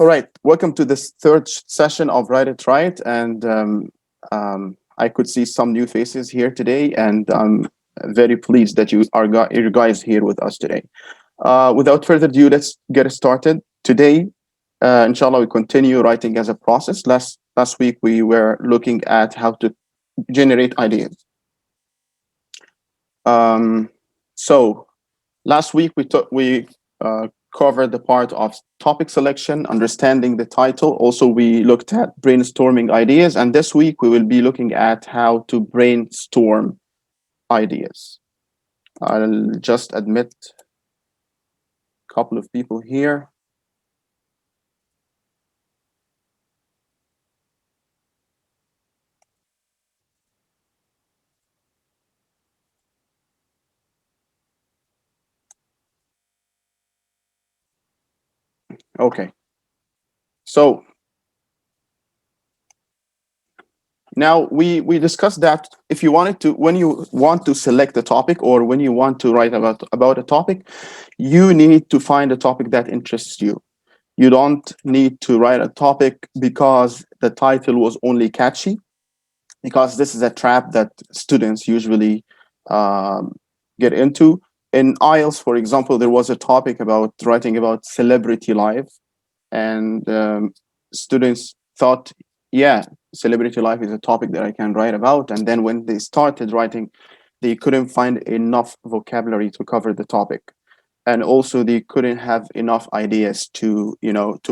All right, welcome to this third session of Write It Right. And I could see some new faces here today, and I'm very pleased that you guys here with us today. Without further ado, let's get started. Today, inshallah, we continue writing as a process. Last week, we were looking at how to generate ideas. So last week, we covered the part of topic selection, understanding the title. Also, we looked at brainstorming ideas. And this week, we will be looking at how to brainstorm ideas. I'll just admit a couple of people here. Okay. So now we discussed that if you wanted to, when you want to select a topic or when you want to write about a topic, you need to find a topic that interests you. You don't need to write a topic because the title was only catchy, because this is a trap that students usually get into. In IELTS, for example, there was a topic about writing about celebrity life, and students thought, yeah, celebrity life is a topic that I can write about. And then when they started writing, they couldn't find enough vocabulary to cover the topic. And also they couldn't have enough ideas to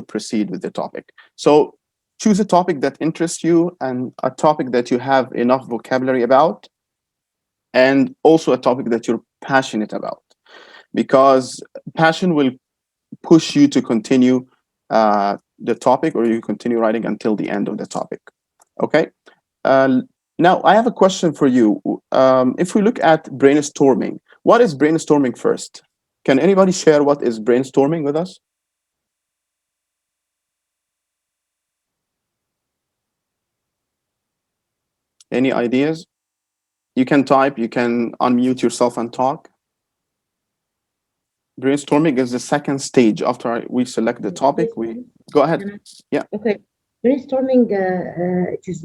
proceed with the topic. So choose a topic that interests you, and a topic that you have enough vocabulary about, and also a topic that you're passionate about, because passion will push you to continue the topic, or you continue writing until the end of the topic. Okay. Now I have a question for you. If we look at brainstorming, what is brainstorming first? Can anybody share what is brainstorming with us? Any ideas? You can type, you can unmute yourself and talk. Brainstorming is the second stage after we select the topic. We go ahead. Yeah. Okay. Brainstorming it is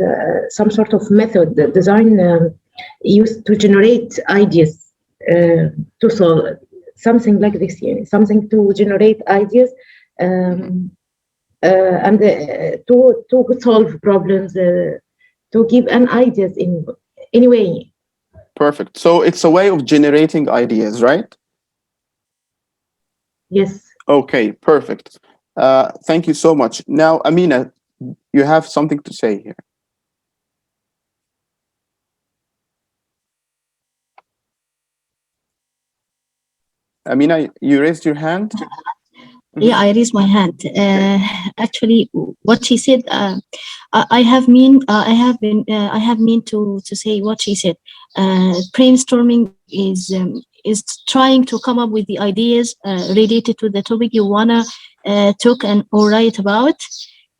some sort of method design used to generate ideas to solve something like this. Yeah, something to generate ideas and to solve problems, to give an ideas in any way. Perfect. So it's a way of generating ideas, right? Yes. Okay, perfect. Thank you so much. Now, Amina, you have something to say here. Amina, you raised your hand? Yeah, I raised my hand. Actually, what she said, I have mean to say what she said. Brainstorming is trying to come up with the ideas related to the topic you wanna talk and or write about.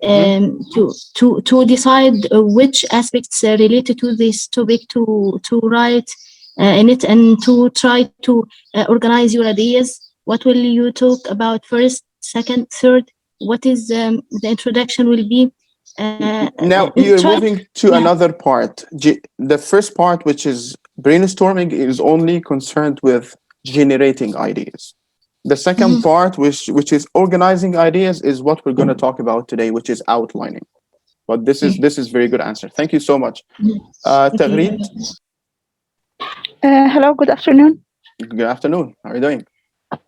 To decide which aspects related to this topic to write in it, and to try to organize your ideas. What will you talk about first, second, third? What is the introduction will be? Now you're moving to another part. The first part, which is brainstorming, is only concerned with generating ideas. The second part, which is organizing ideas, is what we're going to talk about today, which is outlining. But this is very good answer. Thank you so much. Tagreed? Hello, good afternoon. Good afternoon. How are you doing?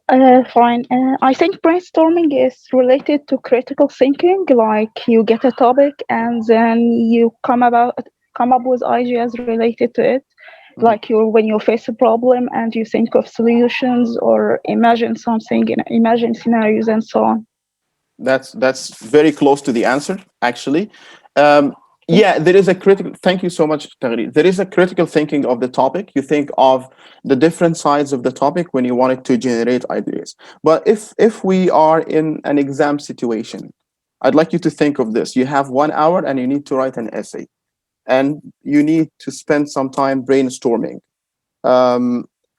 Fine. I think brainstorming is related to critical thinking. Like you get a topic and then you come up with ideas related to it. Like when you face a problem and you think of solutions or imagine something, imagine scenarios and so on. That's very close to the answer, actually. Yeah, there is a critical. Thank you so much, Tagri. There is a critical thinking of the topic. You think of the different sides of the topic when you wanted to generate ideas. But if we are in an exam situation, I'd like you to think of this. You have 1 hour and you need to write an essay, and you need to spend some time brainstorming.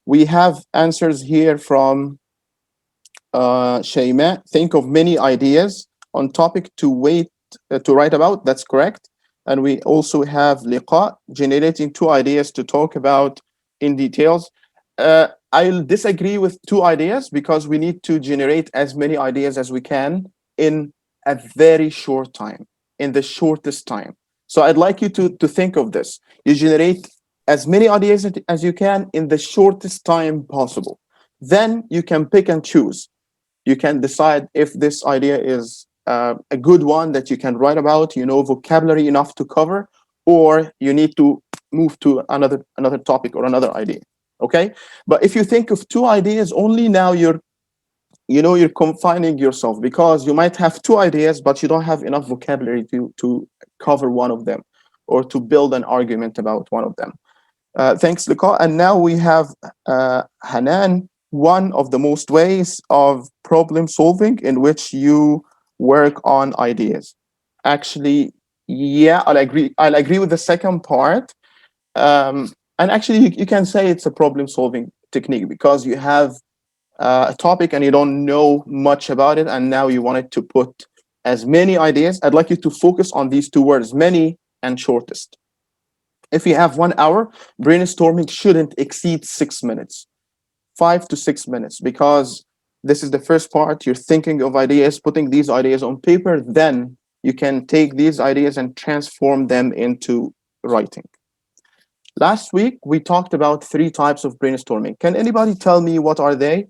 We have answers here from Shayma. Think of many ideas on topic to write about. That's correct. And we also have liqa, generating two ideas to talk about in details. I'll disagree with two ideas because we need to generate as many ideas as we can in a very short time, in the shortest time. So I'd like you to think of this. You generate as many ideas as you can in the shortest time possible. Then you can pick and choose. You can decide if this idea is a good one that you can write about, you know, vocabulary enough to cover, or you need to move to another topic or another idea. Okay, but if you think of two ideas only, now you're confining yourself because you might have two ideas, but you don't have enough vocabulary to cover one of them or to build an argument about one of them. Thanks, Liqa. And now we have Hanan, one of the most ways of problem solving in which you work on ideas. Actually, yeah, I'll agree with the second part. And actually, you can say it's a problem solving technique because you have a topic and you don't know much about it, and now you wanted to put as many ideas. I'd like you to focus on these two words, many and shortest. If you have 1 hour, brainstorming shouldn't exceed 6 minutes, 5 to 6 minutes, because this is the first part. You're thinking of ideas, putting these ideas on paper, then you can take these ideas and transform them into writing. Last week, we talked about 3 types of brainstorming. Can anybody tell me what are they?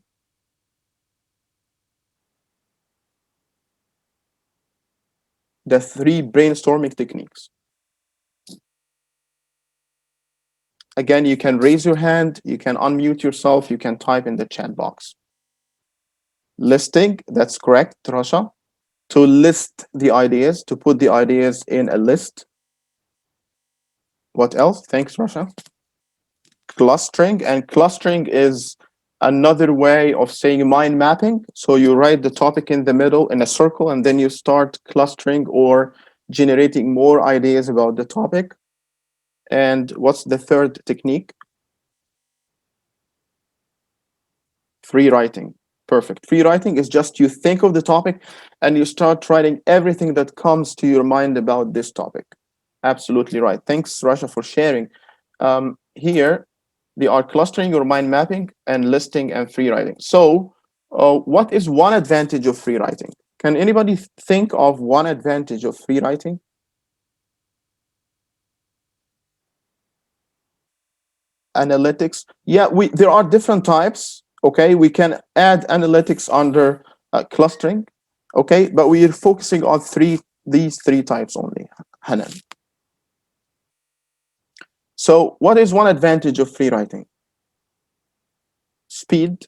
The 3 brainstorming techniques. Again, you can raise your hand, you can unmute yourself, you can type in the chat box. Listing, that's correct, Rasha. To list the ideas, to put the ideas in a list. What else? Thanks, Rasha. Clustering, and clustering is another way of saying mind mapping. So you write the topic in the middle in a circle, and then you start clustering or generating more ideas about the topic. And what's the third technique? Free writing. Perfect. Free writing is just you think of the topic and you start writing everything that comes to your mind about this topic. Absolutely right. Thanks, Rasha, for sharing. Here, they are clustering or mind mapping and listing and free writing. So, what is one advantage of free writing? Can anybody think of one advantage of free writing? Analytics. Yeah, there are different types. Okay, we can add analytics under clustering. Okay, but we are focusing on these three types only, Hanan. So what is one advantage of free writing? Speed.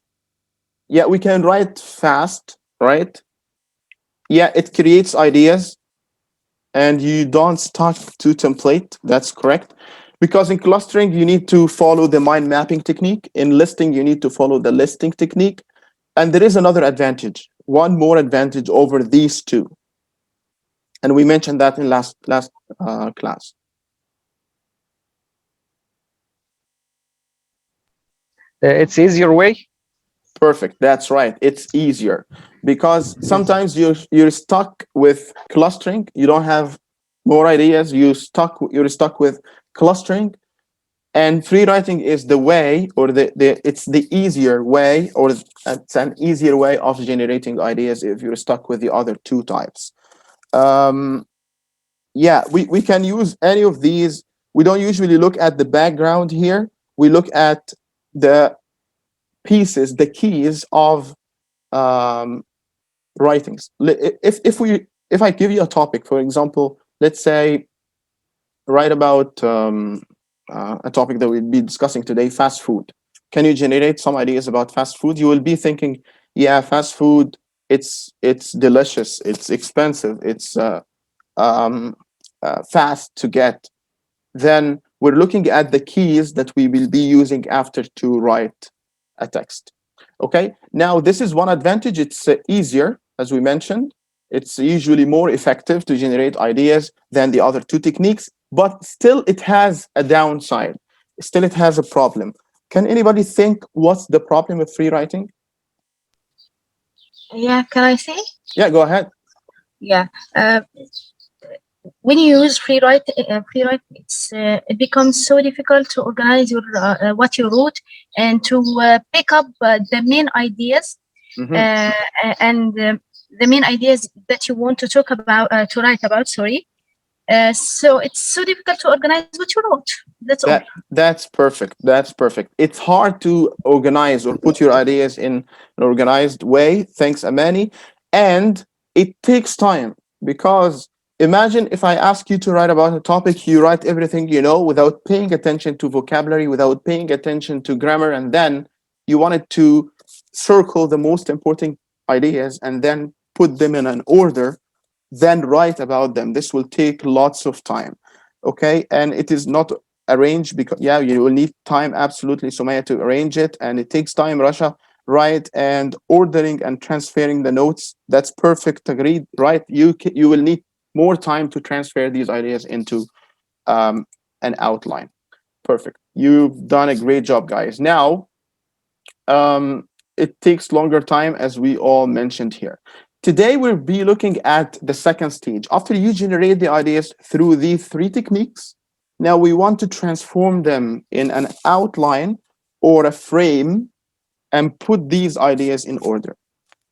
Yeah, we can write fast, right? Yeah, it creates ideas and you don't stuck to template. That's correct. Because in clustering, you need to follow the mind mapping technique. In listing, you need to follow the listing technique. And there is another advantage, one more advantage over these two. And we mentioned that in last class. It's easier way. Perfect. That's right. It's easier because sometimes you're stuck with clustering. You don't have more ideas. You're stuck with clustering. And free writing is the way, or it's the easier way, or it's an easier way of generating ideas if you're stuck with the other two types. Yeah, we can use any of these. We don't usually look at the background here. We look at the pieces, the keys of writings. If I give you a topic, for example, let's say write about a topic that we'll be discussing today, fast food. Can you generate some ideas about fast food? You will be thinking, yeah, fast food, it's delicious, it's expensive, it's fast to get. Then we're looking at the keys that we will be using after to write a text. Okay, now this is one advantage. It's easier, as we mentioned. It's usually more effective to generate ideas than the other two techniques, but still it has a downside. Still it has a problem. Can anybody think what's the problem with free writing? Yeah, can I say? Yeah, go ahead. Yeah. When you use free write, it becomes so difficult to organize your what you wrote and to pick up the main ideas Mhm. and the main ideas that you want to talk about to write about. Sorry. So it's so difficult to organize what you wrote. That's all. That's perfect. That's perfect. It's hard to organize or put your ideas in an organized way. Thanks, Amani. And it takes time because imagine if I ask you to write about a topic, you write everything you know without paying attention to vocabulary, without paying attention to grammar, and then you wanted to circle the most important ideas and then put them in an order, then write about them. This will take lots of time. Okay. And it is not arranged because, yeah, you will need time, absolutely, Sumaya, to arrange it. And it takes time, Rasha, right? And ordering and transferring the notes. That's perfect. Agreed, right? You will need more time to transfer these ideas into an outline. Perfect. You've done a great job, guys. Now, it takes longer time, as we all mentioned here. Today, we'll be looking at the second stage. After you generate the ideas through these three techniques, now we want to transform them in an outline or a frame and put these ideas in order.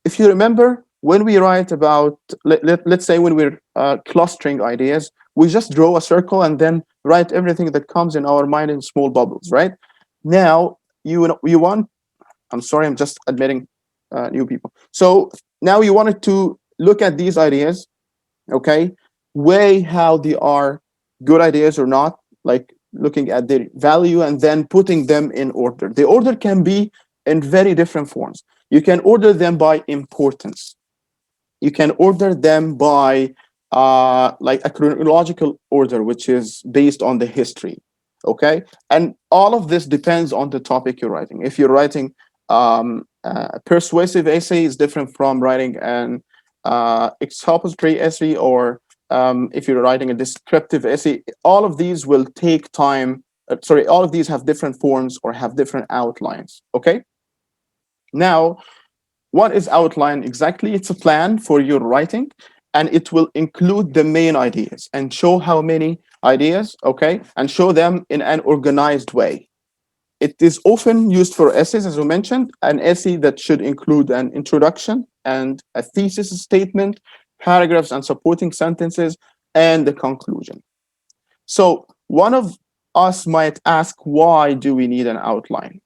If you remember, when we write about, let's say when we're clustering ideas, we just draw a circle and then write everything that comes in our mind in small bubbles, right? Now, you want, I'm sorry, I'm just admitting new people. So now you wanted to look at these ideas, okay, weigh how they are good ideas or not, like looking at their value and then putting them in order. The order can be in very different forms. You can order them by importance. You can order them by like a chronological order, which is based on the history. Okay. And all of this depends on the topic you're writing. If you're writing a persuasive essay, is different from writing an expository essay, or if you're writing a descriptive essay, all of these will take time. Sorry, all of these have different forms or have different outlines. Okay. Now, what is outline exactly? It's a plan for your writing, and it will include the main ideas and show how many ideas, okay, and show them in an organized way. It is often used for essays, as we mentioned, an essay that should include an introduction and a thesis statement, paragraphs and supporting sentences, and the conclusion. So one of us might ask, why do we need an outline?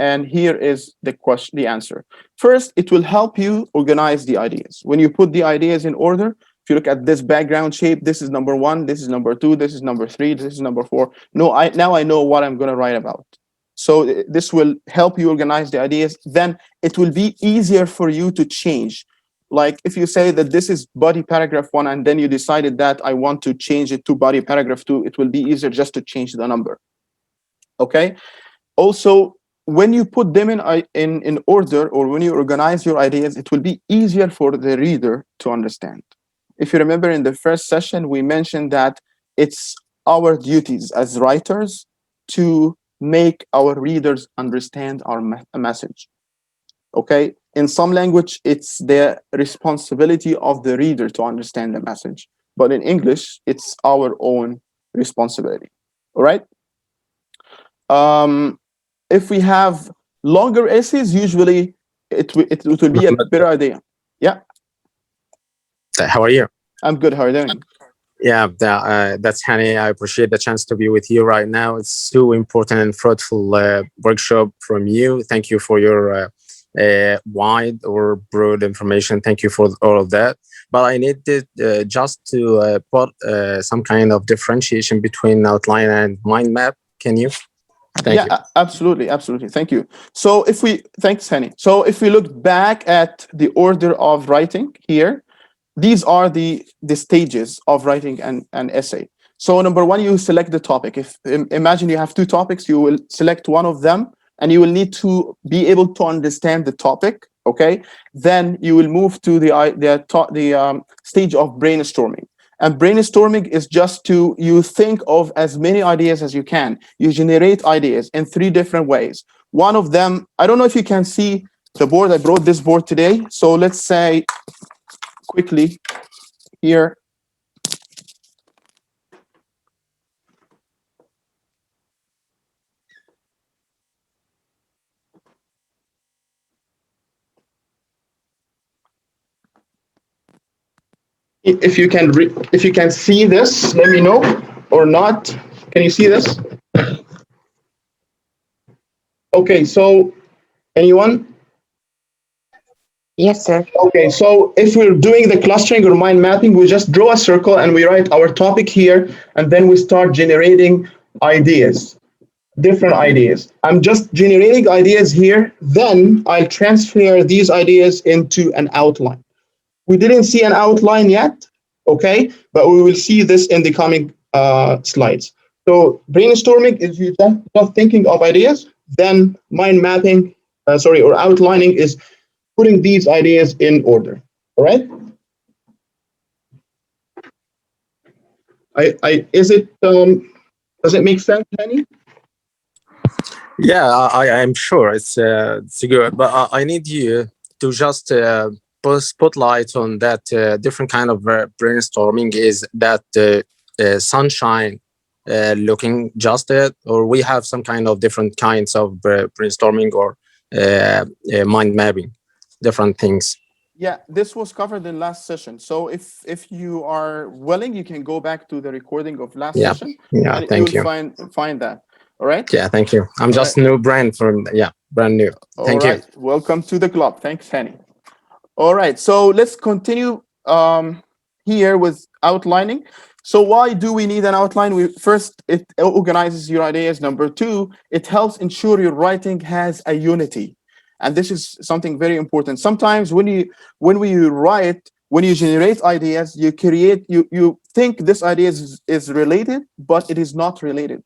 And here is the question, the answer. First, it will help you organize the ideas. When you put the ideas in order, if you look at this background shape, this is number one, this is number two, this is number three, this is number four. No, now I know what I'm going to write about. So this will help you organize the ideas. Then it will be easier for you to change. Like if you say that this is body paragraph one, and then you decided that I want to change it to body paragraph two, it will be easier just to change the number. Okay. Also, when you put them in order, or when you organize your ideas, it will be easier for the reader to understand. If you remember in the first session, we mentioned that it's our duties as writers to make our readers understand our message. Okay. In some language, it's the responsibility of the reader to understand the message. But in English, it's our own responsibility. All right. If we have longer essays, usually it will be a better idea. Yeah, How are you? I'm good. How are you doing? Yeah, that's Hani. I appreciate the chance to be with you right now. It's so important and fruitful workshop from you. Thank you for your wide or broad information. Thank you for all of that. But I needed just to put some kind of differentiation between outline and mind map. Can you? Thank you. Absolutely, absolutely. Thank you. So thanks, Hani. So if we look back at the order of writing here, these are the stages of writing an essay. So number one, you select the topic. If imagine you have two topics, you will select one of them, and you will need to be able to understand the topic. Okay, then you will move to the stage of brainstorming. And brainstorming is just you think of as many ideas as you can. You generate ideas in three different ways. One of them, I don't know if you can see the board. I brought this board today. So let's say quickly, here. If you can see this, let me know, or not. Can you see this? Okay, so anyone? Yes, sir. Okay, so if we're doing the clustering or mind mapping, we just draw a circle and we write our topic here, and then we start generating ideas, different ideas. I'm just generating ideas here, then I'll transfer these ideas into an outline. We didn't see an outline yet, okay, but we will see this in the coming slides. So brainstorming is you just thinking of ideas, then mind mapping, or outlining is putting these ideas in order. All right. Is it does it make sense, Henny? Yeah, I'm sure it's good, but I need you to just put spotlight on that different kind of brainstorming. Is that sunshine looking just it, or we have some kind of different kinds of brainstorming or mind mapping, different things? Yeah, this was covered in last session. So if you are willing, you can go back to the recording of last Yeah, session, yeah, and thank you'll you. find that. All right. Yeah, thank you. I'm All just right. new brand from brand new. All Thank you. right. Welcome to the club. Thanks, Henny. All right. So let's continue here with outlining. So why do we need an outline? First, it organizes your ideas. Number two, it helps ensure your writing has a unity. And this is something very important. Sometimes when you generate ideas, you think this idea is related, but it is not related.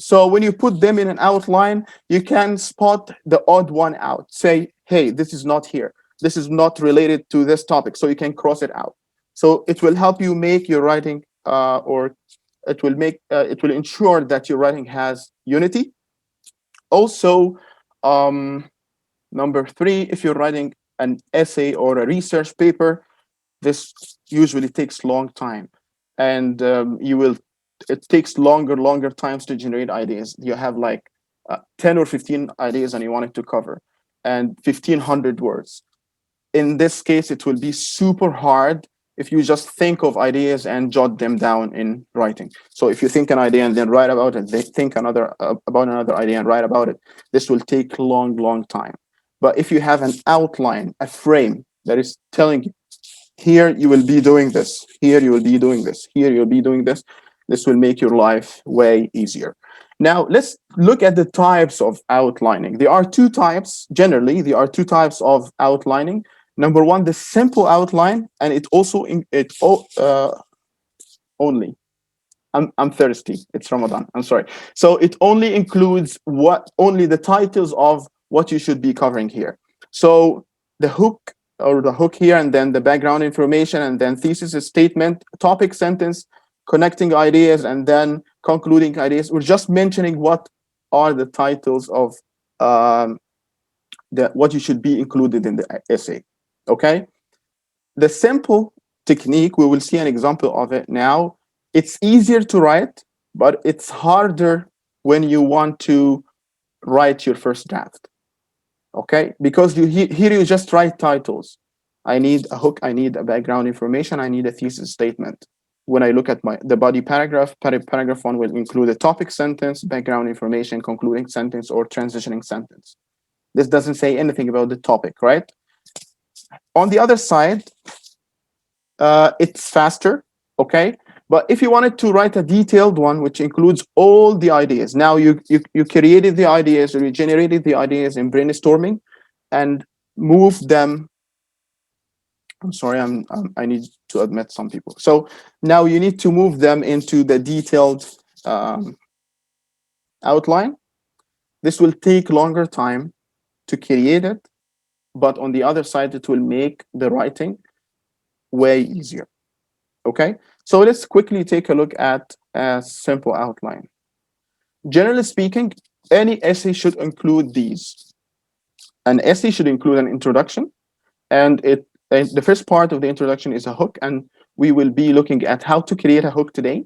So when you put them in an outline, you can spot the odd one out. Say, hey, this is not here. This is not related to this topic. So you can cross it out. So it will help you make your writing, or it will ensure that your writing has unity. Also, number three, if you're writing an essay or a research paper, this usually takes long time, and it takes longer times to generate ideas. You have like 10 or 15 ideas and you want it to cover, and 1,500 words. In this case, it will be super hard if you just think of ideas and jot them down in writing. So if you think an idea and then write about it, they think about another idea and write about it, this will take long time. But if you have an outline, a frame that is telling you, here you will be doing this, here you will be doing this, here you'll be doing this, this will make your life way easier. Now let's look at the types of outlining. There are two types. Generally, there are two types of outlining. Number one, the simple outline, and it also only. I'm thirsty. It's Ramadan. I'm sorry. So it only includes only the titles of what you should be covering here. So the hook here, and then the background information, and then thesis statement, topic sentence, connecting ideas, and then concluding ideas. We're just mentioning what are the titles of what you should be included in the essay. Okay. The simple technique, we will see an example of it now. It's easier to write, but it's harder when you want to write your first draft. Okay, because here you just write titles. I need a hook, I need a background information, I need a thesis statement. When I look at the body paragraph, paragraph one will include a topic sentence, background information, concluding sentence, or transitioning sentence. This doesn't say anything about the topic, right? On the other side, it's faster, okay? But if you wanted to write a detailed one, which includes all the ideas, now you created the ideas, or you generated the ideas in brainstorming, and move them. I'm sorry, I need to admit some people. So now you need to move them into the detailed outline. This will take longer time to create it, but on the other side, it will make the writing way easier. Okay, so let's quickly take a look at a simple outline. Generally speaking, any essay should include these. An essay should include an introduction, and the first part of the introduction is a hook, and we will be looking at how to create a hook today.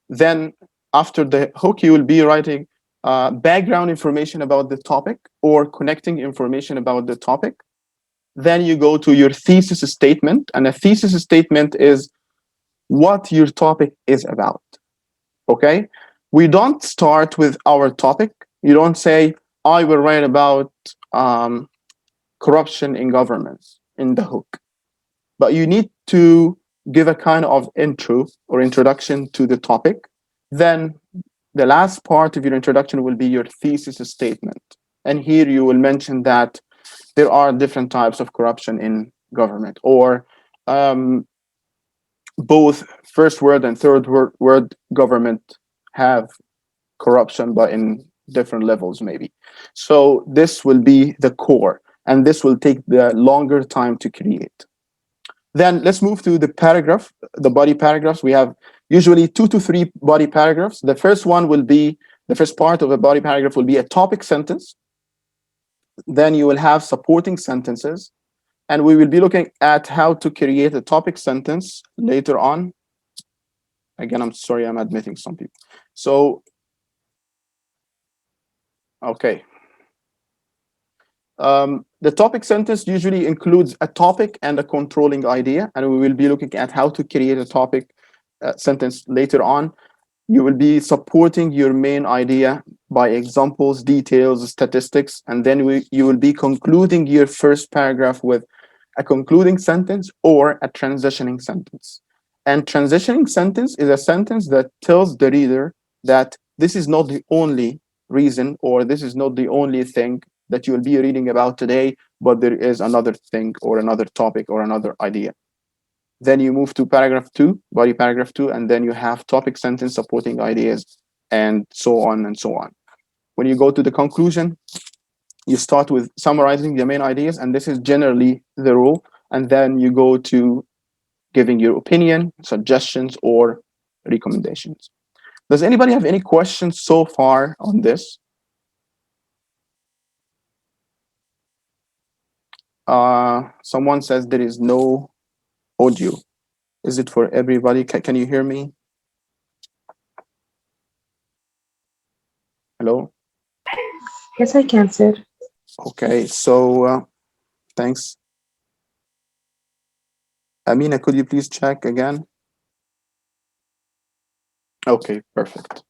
Then after the hook, you will be writing background information about the topic or connecting information about the topic. Then you go to your thesis statement, and a thesis statement is what your topic is about. Okay? We don't start with our topic. You don't say, I will write about corruption in governments in the hook. But you need to give a kind of intro or introduction to the topic. Then the last part of your introduction will be your thesis statement. And here you will mention that there are different types of corruption in government, or both first world and third world government have corruption, but in different levels maybe. So this will be the core, and this will take the longer time to create. Then let's move to the paragraph, the body paragraphs. We have usually 2 to 3 body paragraphs. The first one will be, the first part of a body paragraph will be a topic sentence. Then you will have supporting sentences. And we will be looking at how to create a topic sentence later on. Again, I'm sorry, I'm admitting some people. So, okay. The topic sentence usually includes a topic and a controlling idea, and we will be looking at how to create a topic sentence later on. You will be supporting your main idea by examples, details, statistics, and then you will be concluding your first paragraph with a concluding sentence or a transitioning sentence. And transitioning sentence is a sentence that tells the reader that this is not the only reason, or this is not the only thing that you will be reading about today, but there is another thing or another topic or another idea. Then you move to paragraph 2, body paragraph 2, and then you have topic sentence, supporting ideas, and so on and so on. When you go to the conclusion, you start with summarizing the main ideas, and this is generally the rule. And then you go to giving your opinion, suggestions, or recommendations. Does anybody have any questions so far on this? Someone says there is no audio. Is it for everybody? Can you hear me? Hello? Yes, I can, sir. Okay, so thanks. Amina, could you please check again? Okay, perfect.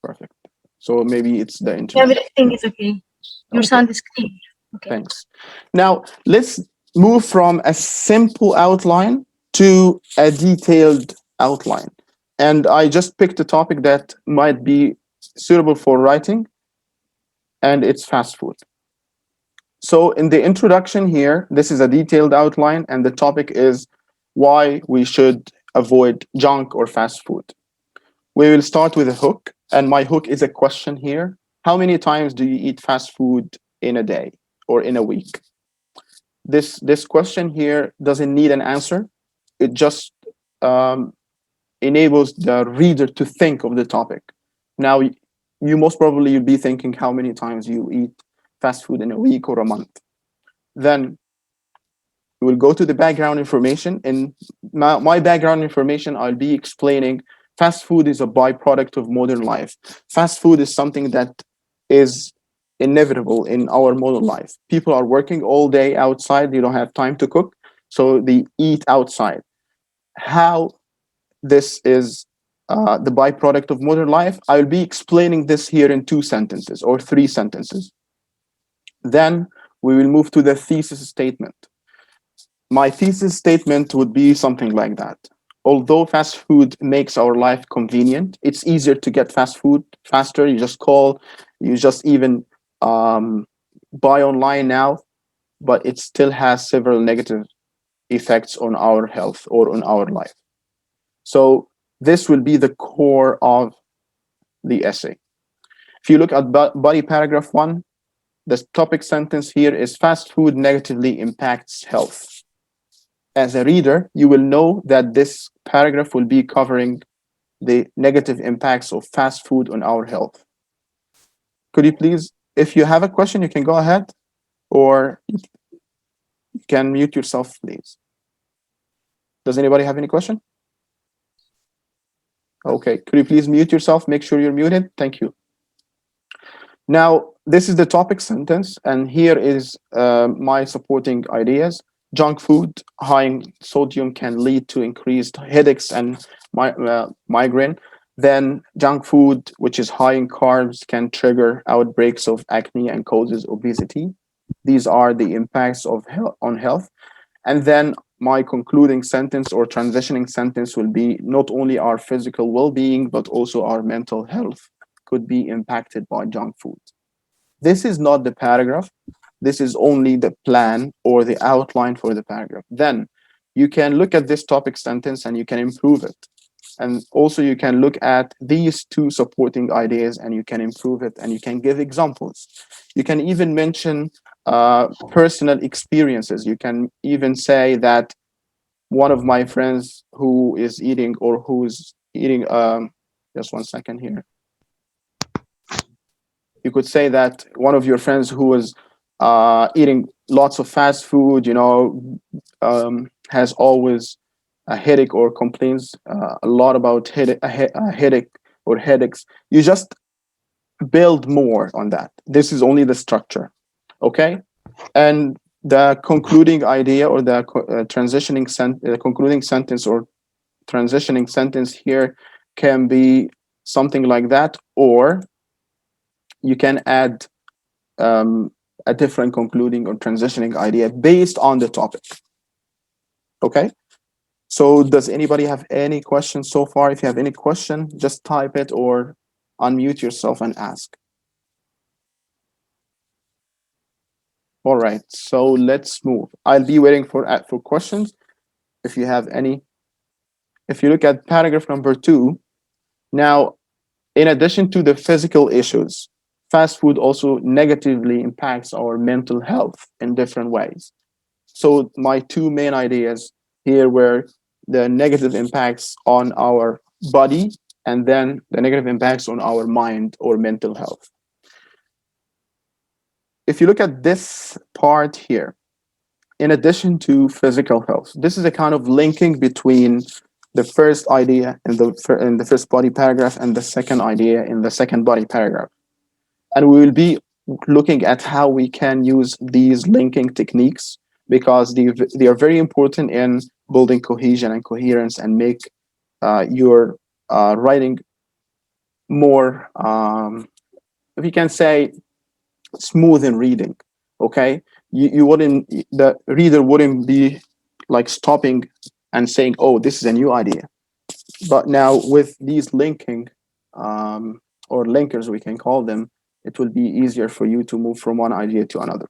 So maybe it's the internet. Everything is okay. Your sound is clear. Okay. Thanks. Now, let's move from a simple outline to a detailed outline. And I just picked a topic that might be suitable for writing, and it's fast food. So in the introduction here, this is a detailed outline, and the topic is why we should avoid junk or fast food. We will start with a hook, and my hook is a question here. How many times do you eat fast food in a day or in a week? This question here doesn't need an answer. It just enables the reader to think of the topic. Now, you most probably you'll be thinking how many times you eat fast food in a week or a month. Then we will go to the background information. In my background information, I'll be explaining fast food is a byproduct of modern life. Fast food is something that is inevitable in our modern life. People are working all day outside. They don't have time to cook, so they eat outside. How this is the byproduct of modern life, I'll be explaining this here in 2 sentences or 3 sentences. Then we will move to the thesis statement. My thesis statement would be something like that. Although fast food makes our life convenient, it's easier to get fast food faster. You just call, you just even buy online now, but it still has several negative effects on our health or on our life. So this will be the core of the essay. If you look at body paragraph 1, the topic sentence here is fast food negatively impacts health. As a reader, you will know that this paragraph will be covering the negative impacts of fast food on our health. Could you please, if you have a question, you can go ahead, or you can mute yourself, please. Does anybody have any question? Okay, could you please mute yourself? Make sure you're muted. Thank you. Now, this is the topic sentence, and here is my supporting ideas. Junk food high in sodium can lead to increased headaches and migraine. Then junk food, which is high in carbs, can trigger outbreaks of acne and causes obesity. These are the impacts of on health. And then my concluding sentence or transitioning sentence will be not only our physical well-being, but also our mental health could be impacted by junk food. This is not the paragraph. This is only the plan or the outline for the paragraph. Then you can look at this topic sentence and you can improve it. And also you can look at these two supporting ideas and you can improve it and you can give examples. You can even mention personal experiences. You can even say that one of my friends who is eating or who's eating, just 1 second here. You could say that one of your friends who was eating lots of fast food, has always a headache or complains a lot about a headache or headaches. You just build more on that. This is only the structure, okay? And the concluding idea or the concluding sentence or transitioning sentence here can be something like that, or you can add a different concluding or transitioning idea based on the topic. Okay? So does anybody have any questions so far? If you have any question, just type it or unmute yourself and ask. All right, so let's move. I'll be waiting for questions if you have any. If you look at paragraph number 2, now, in addition to the physical issues, fast food also negatively impacts our mental health in different ways. So my two main ideas here were the negative impacts on our body and then the negative impacts on our mind or mental health. If you look at this part here, in addition to physical health, this is a kind of linking between the first idea in the first body paragraph and the second idea in the second body paragraph. And we will be looking at how we can use these linking techniques because they are very important in building cohesion and coherence and make your writing more, if you can say, smooth in reading. Okay, you wouldn't, the reader wouldn't be like stopping and saying, "Oh, this is a new idea." But now with these linking or linkers, we can call them, it will be easier for you to move from one idea to another.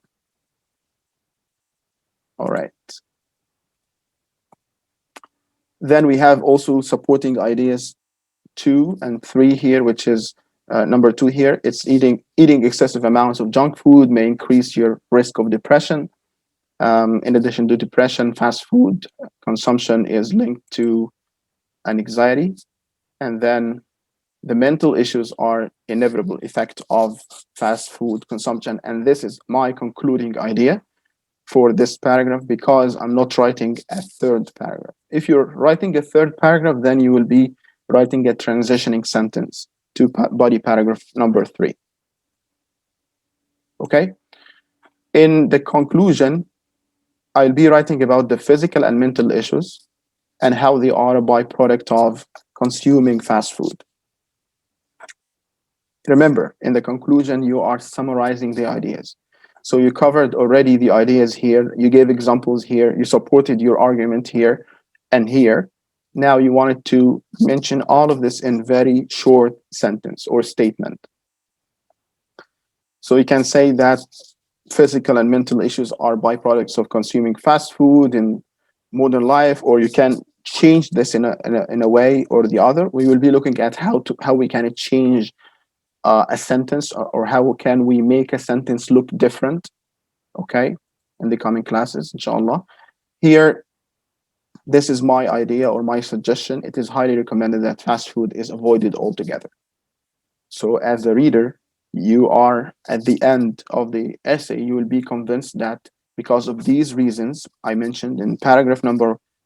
All right. Then we have also supporting ideas 2 and 3 here, which is number 2 here. It's eating excessive amounts of junk food may increase your risk of depression. In addition to depression, fast food consumption is linked to anxiety. And then the mental issues are inevitable effect of fast food consumption. And this is my concluding idea for this paragraph because I'm not writing a third paragraph. If you're writing a third paragraph, then you will be writing a transitioning sentence to body paragraph number 3. Okay? In the conclusion, I'll be writing about the physical and mental issues and how they are a byproduct of consuming fast food. Remember, in the conclusion, you are summarizing the ideas. So you covered already the ideas here. You gave examples here. You supported your argument here and here. Now you wanted to mention all of this in very short sentence or statement. So you can say that physical and mental issues are byproducts of consuming fast food in modern life, or you can change this in a way or the other. We will be looking at how we can change a sentence or how can we make a sentence look different, okay, in the coming classes, inshallah. Here, this is my idea or my suggestion. It is highly recommended that fast food is avoided altogether. So as a reader, you are at the end of the essay, you will be convinced that because of these reasons I mentioned in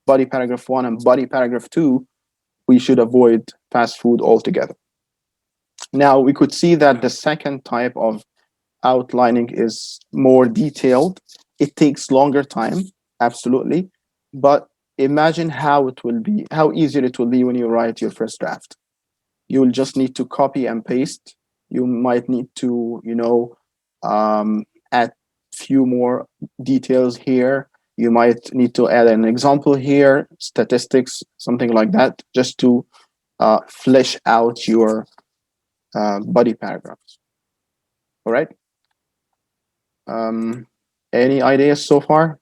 body paragraph 1 and body paragraph 2, we should avoid fast food altogether. Now, we could see that the second type of outlining is more detailed. It takes longer time, absolutely. But imagine how it will be, how easier it will be when you write your first draft. You will just need to copy and paste. You might need to, add few more details here. You might need to add an example here, statistics, something like that, just to flesh out your body paragraphs. All right. Any ideas so far?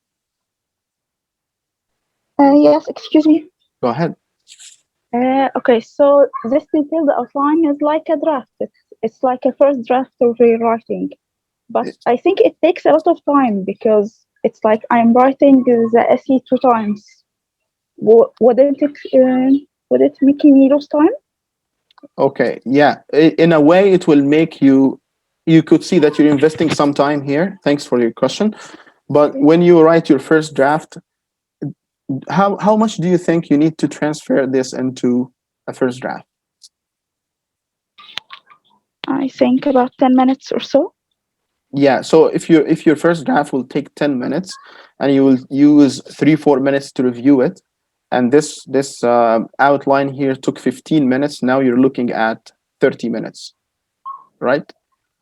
Yes, excuse me. Go ahead. Okay, so this detailed outline is like a draft. It's like a first draft of rewriting. But I think it takes a lot of time because it's like I'm writing the essay 2 times. Wouldn't it make me lose time? Okay, yeah. In a way, it will make you. You could see that you're investing some time here. Thanks for your question. But when you write your first draft, how much do you think you need to transfer this into a first draft? I think about 10 minutes or so. Yeah. So if your first draft will take 10 minutes, and you will use 3-4 minutes to review it, and this outline here took 15 minutes. Now you're looking at 30 minutes, right?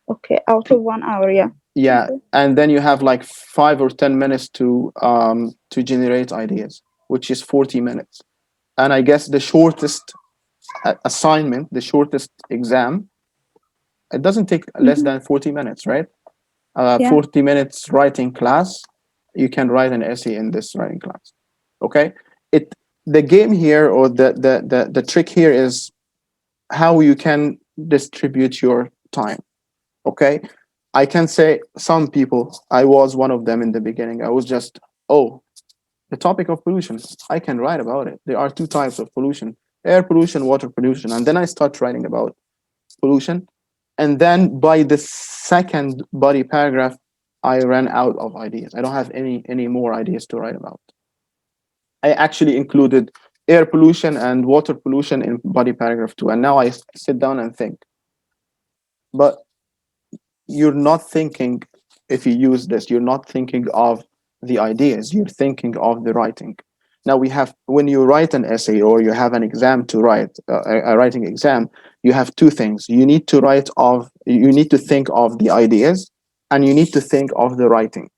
Okay, out of 1 hour, yeah. Yeah, Okay. and then you have like 5 or 10 minutes to generate ideas, which is 40 minutes. And I guess the shortest assignment, the shortest exam, it doesn't take less than 40 minutes, right? Yeah. 40 minutes writing class, you can write an essay in this writing class. Okay, the game here, or the trick here, is how you can distribute your time. Okay, I can say some people, I was one of them in the beginning. I was just, oh, the topic of pollution, I can write about it. There are 2 types of pollution: air pollution, water pollution. And then I start writing about pollution. And then by the second body paragraph, I ran out of ideas. I don't have any more ideas to write about. I actually included air pollution and water pollution in body paragraph 2. And now I sit down and think. But you're not thinking, if you use this, you're not thinking of the ideas, you're thinking of the writing. Now we have, when you write an essay or you have an exam to write, a writing exam, you have 2 things. You need to think of the ideas, and you need to think of the writing.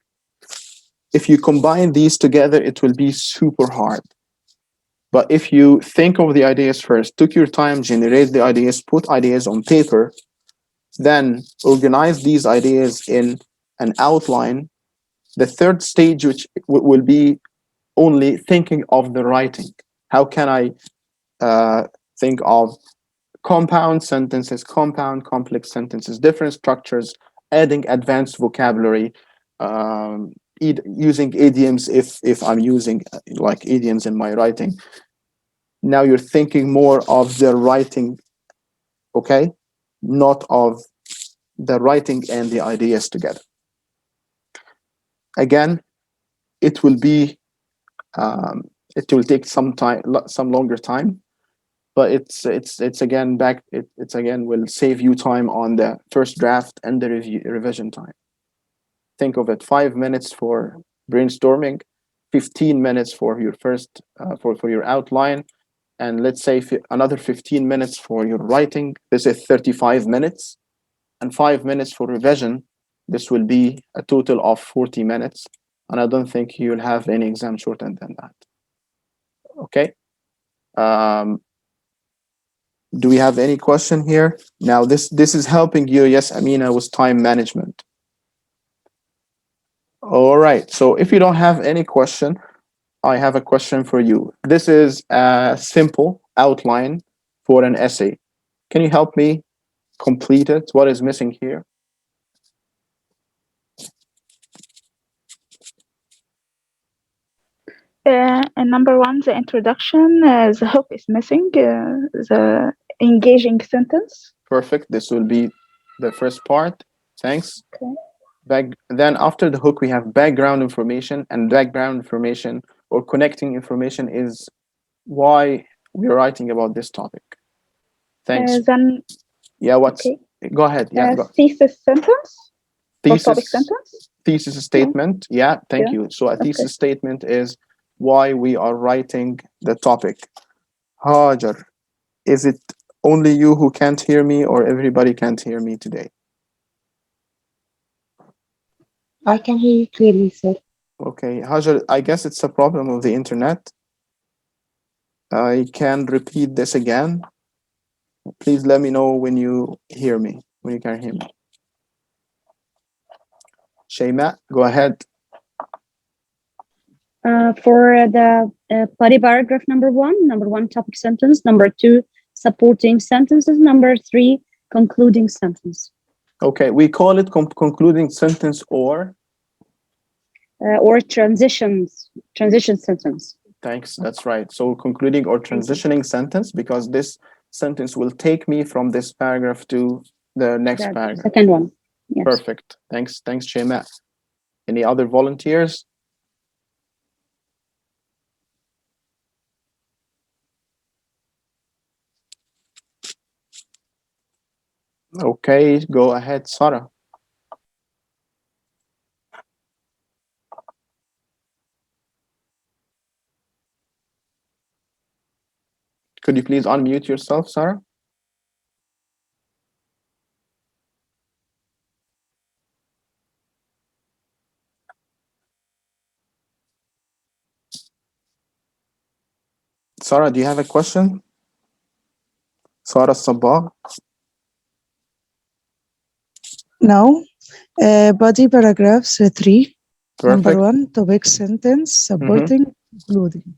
If you combine these together, it will be super hard. But if you think of the ideas first, took your time, generate the ideas, put ideas on paper, then organize these ideas in an outline, the third stage, which will be only thinking of the writing. How can I think of compound sentences, compound complex sentences, different structures, adding advanced vocabulary, using idioms if I'm using like idioms in my writing. Now you're thinking more of the writing, okay, not of the writing and the ideas together. Again, it will take some time, some longer time, but it's again it's again will save you time on the first draft and the revision time. Think of it: 5 minutes for brainstorming, 15 minutes for your first for your outline, and let's say another 15 minutes for your writing. This is 35 minutes, and 5 minutes for revision. This will be a total of 40 minutes, and I don't think you'll have any exam shorter than that. Okay. Do we have any question here? Now this is helping you, yes, Amina, with time management. All right. So if you don't have any question, I have a question for you. This is a simple outline for an essay. Can you help me complete it? What is missing here? And number 1, the introduction, the hook is missing, the engaging sentence. Perfect. This will be the first part. Thanks. Okay. Then after the hook, we have background information, and background information or connecting information is why we're writing about this topic. Thanks. Then, Yeah, what's okay. go ahead. Yeah, go. Thesis sentence or topic Thesis sentence? thesis statement. Yeah, thank Yeah. you. So a Okay. thesis statement is why we are writing the topic. Hajar, is it only you who can't hear me or everybody can't hear me today? I can hear you clearly, sir. Okay, Hajar, I guess it's a problem of the internet. I can repeat this again. Please let me know when you hear me, when you can hear me. Shayma, go ahead. For the body paragraph, number one, topic sentence, number two, supporting sentences, number three, concluding sentence. Okay, we call it concluding sentence or Transition sentence. thanks, that's right. So concluding or transitioning sentence, because this sentence will take me from this paragraph to the next The paragraph. second one. Yes. Perfect. Thanks, Shayma. Any other volunteers? Okay, go ahead, Sarah. Could you please unmute yourself, Sarah? Sarah, do you have a question? Sarah Sabah? No. Body paragraphs 3. Number Perfect. 1, topic sentence, supporting, concluding.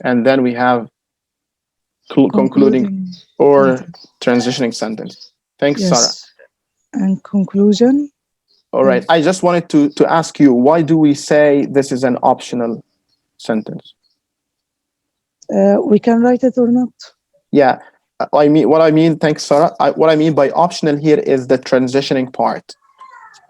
And then we have concluding or transitioning sentence. Thanks, Sarah. Yes. And conclusion. All right. I just wanted to ask you, why do we say this is an optional sentence? We can write it or not. Yeah. Thanks, Sarah. What I mean by optional here is the transitioning part.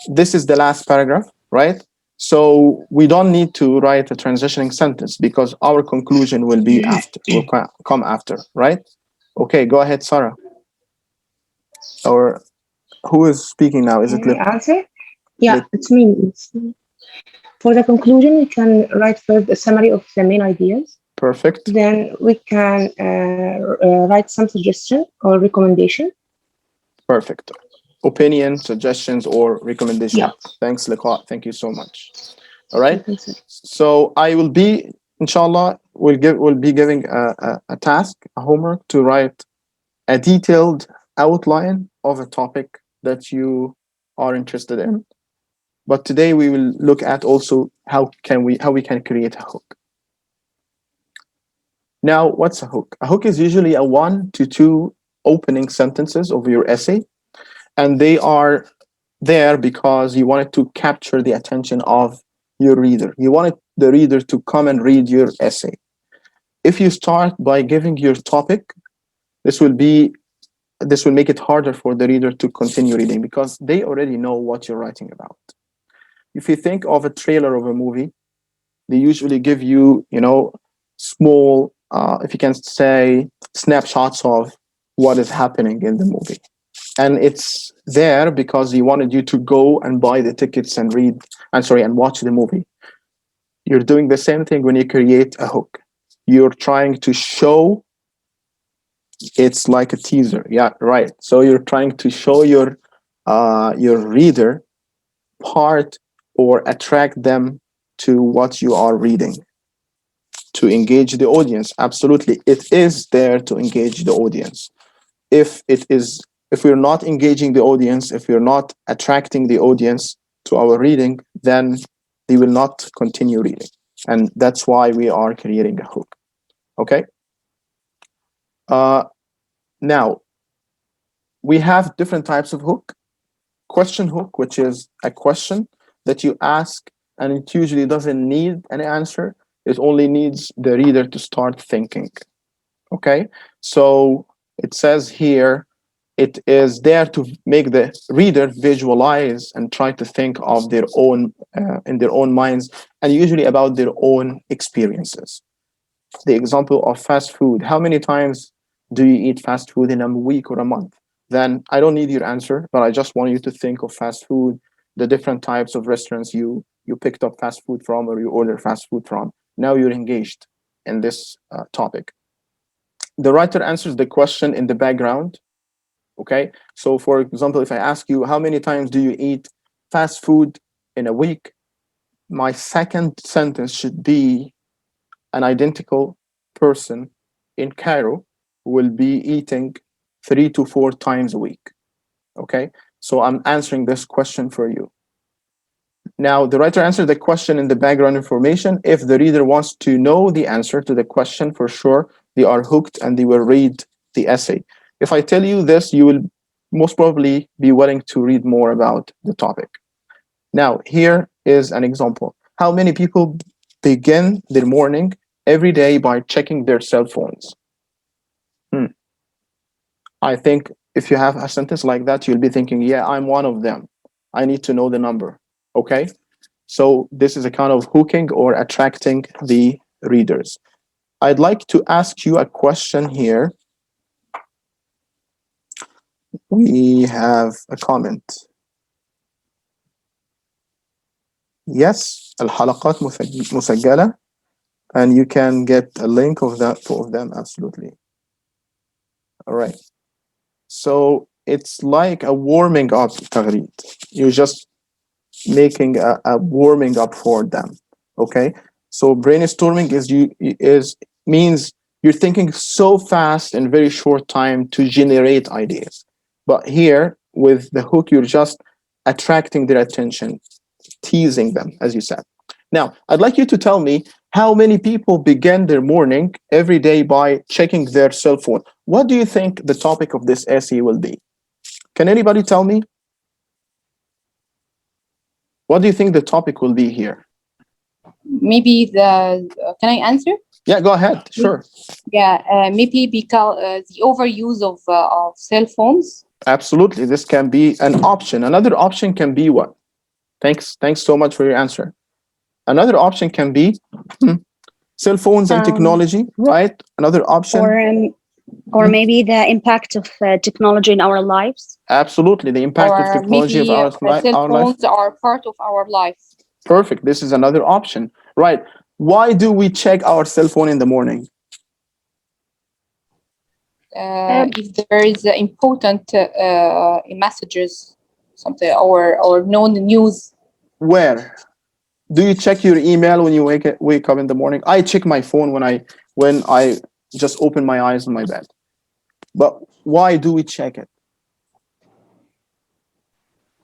This is the last paragraph, right? So we don't need to write a transitioning sentence because our conclusion will be after, will come after, right? Okay, go ahead, Sarah. Or who is speaking now? Is it Can I answer? Yeah, it's me. For the conclusion, we can write first a summary of the main ideas. Perfect. Then we can write some suggestion or recommendation. Perfect. Opinion, suggestions, or recommendation. Yeah. Thanks, Liqa. Thank you so much. All right. Okay, So I will be, inshallah, we'll be giving a task, a homework to write a detailed outline of a topic that you are interested in. But today we will look at also how we can create a hook. Now, what's a hook? A hook is usually a 1 to 2 opening sentences of your essay, and they are there because you wanted to capture the attention of your reader. You wanted the reader to come and read your essay. If you start by giving your topic, this will make it harder for the reader to continue reading because they already know what you're writing about. If you think of a trailer of a movie, they usually give you, small, if you can say, snapshots of what is happening in the movie. And it's there because he wanted you to go and buy the tickets and and watch the movie. You're doing the same thing when you create a hook. You're trying to show, it's like a teaser. Yeah, right. So you're trying to show your reader part or attract them to what you are reading, to engage the audience. Absolutely, it is there to engage the audience. If we're not engaging the audience, if we're not attracting the audience to our reading, then they will not continue reading. And that's why we are creating a hook. Okay. Now we have different types of hook. Question hook, which is a question that you ask and it usually doesn't need an answer. It only needs the reader to start thinking. Okay, so it says here, it is there to make the reader visualize and try to think of their own, in their own minds, and usually about their own experiences. The example of fast food. How many times Do you eat fast food in a week or a month? Then I don't need your answer, but I just want you to think of fast food, the different types of restaurants you picked up fast food from or you order fast food from. Now you're engaged in this topic. The writer answers the question in the background. Okay. So, for example, if I ask you, how many times do you eat fast food in a week? My second sentence should be an identical person in Cairo will be eating 3 to 4 times a week. Okay. So, I'm answering this question for you. Now, the writer answered the question in the background information. If the reader wants to know the answer to the question, for sure, they are hooked and they will read the essay. If I tell you this, you will most probably be willing to read more about the topic. Now, here is an example. How many people begin their morning every day by checking their cell phones? I think if you have a sentence like that, you'll be thinking, yeah, I'm one of them. I need to know the number. Okay. So this is a kind of hooking or attracting the readers. I'd like to ask you a question here. We have a comment. Yes, الحلقات مسجلة, and you can get a link of that, two of them, absolutely. All right. So it's like a warming up, تغريد. You're just making a warming up for them. Okay. So brainstorming is means you're thinking so fast in very short time to generate ideas. But here with the hook, you're just attracting their attention, teasing them, as you said. Now, I'd like you to tell me how many people begin their morning every day by checking their cell phone. What do you think the topic of this essay will be? Can anybody tell me? What do you think the topic will be here? Maybe can I answer? Yeah, go ahead. Sure. Yeah, maybe because the overuse of cell phones. Absolutely. This can be an option. Another option can be what? Thanks so much for your answer. Another option can be cell phones and technology, right? Another option. Or maybe the impact of technology in our lives. Absolutely. The impact of technology of our life. Cell phones are part of our life. Perfect. This is another option. Right. Why do we check our cell phone in the morning? If there is important messages, something or known news. Where? Do you check your email when you wake up in the morning? I check my phone when I just open my eyes in my bed. But why do we check it?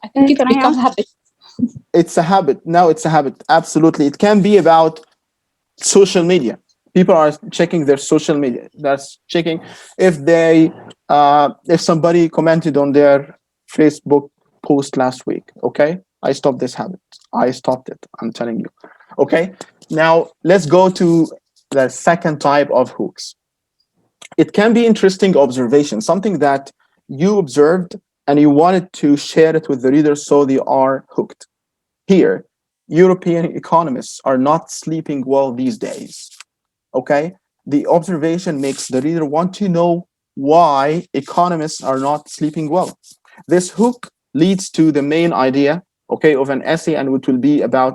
I think it's become habit. It's a habit. Now it's a habit. Absolutely. It can be about social media. People are checking their social media. That's checking if somebody commented on their Facebook post last week. Okay. I stopped this habit. I stopped it. I'm telling you. Okay. Now let's go to the second type of hooks. It can be interesting observation, something that you observed and you wanted to share it with the readers so they are hooked. Here, European economists are not sleeping well these days. Okay? The observation makes the reader want to know why economists are not sleeping well. This hook leads to the main idea, okay, of an essay, and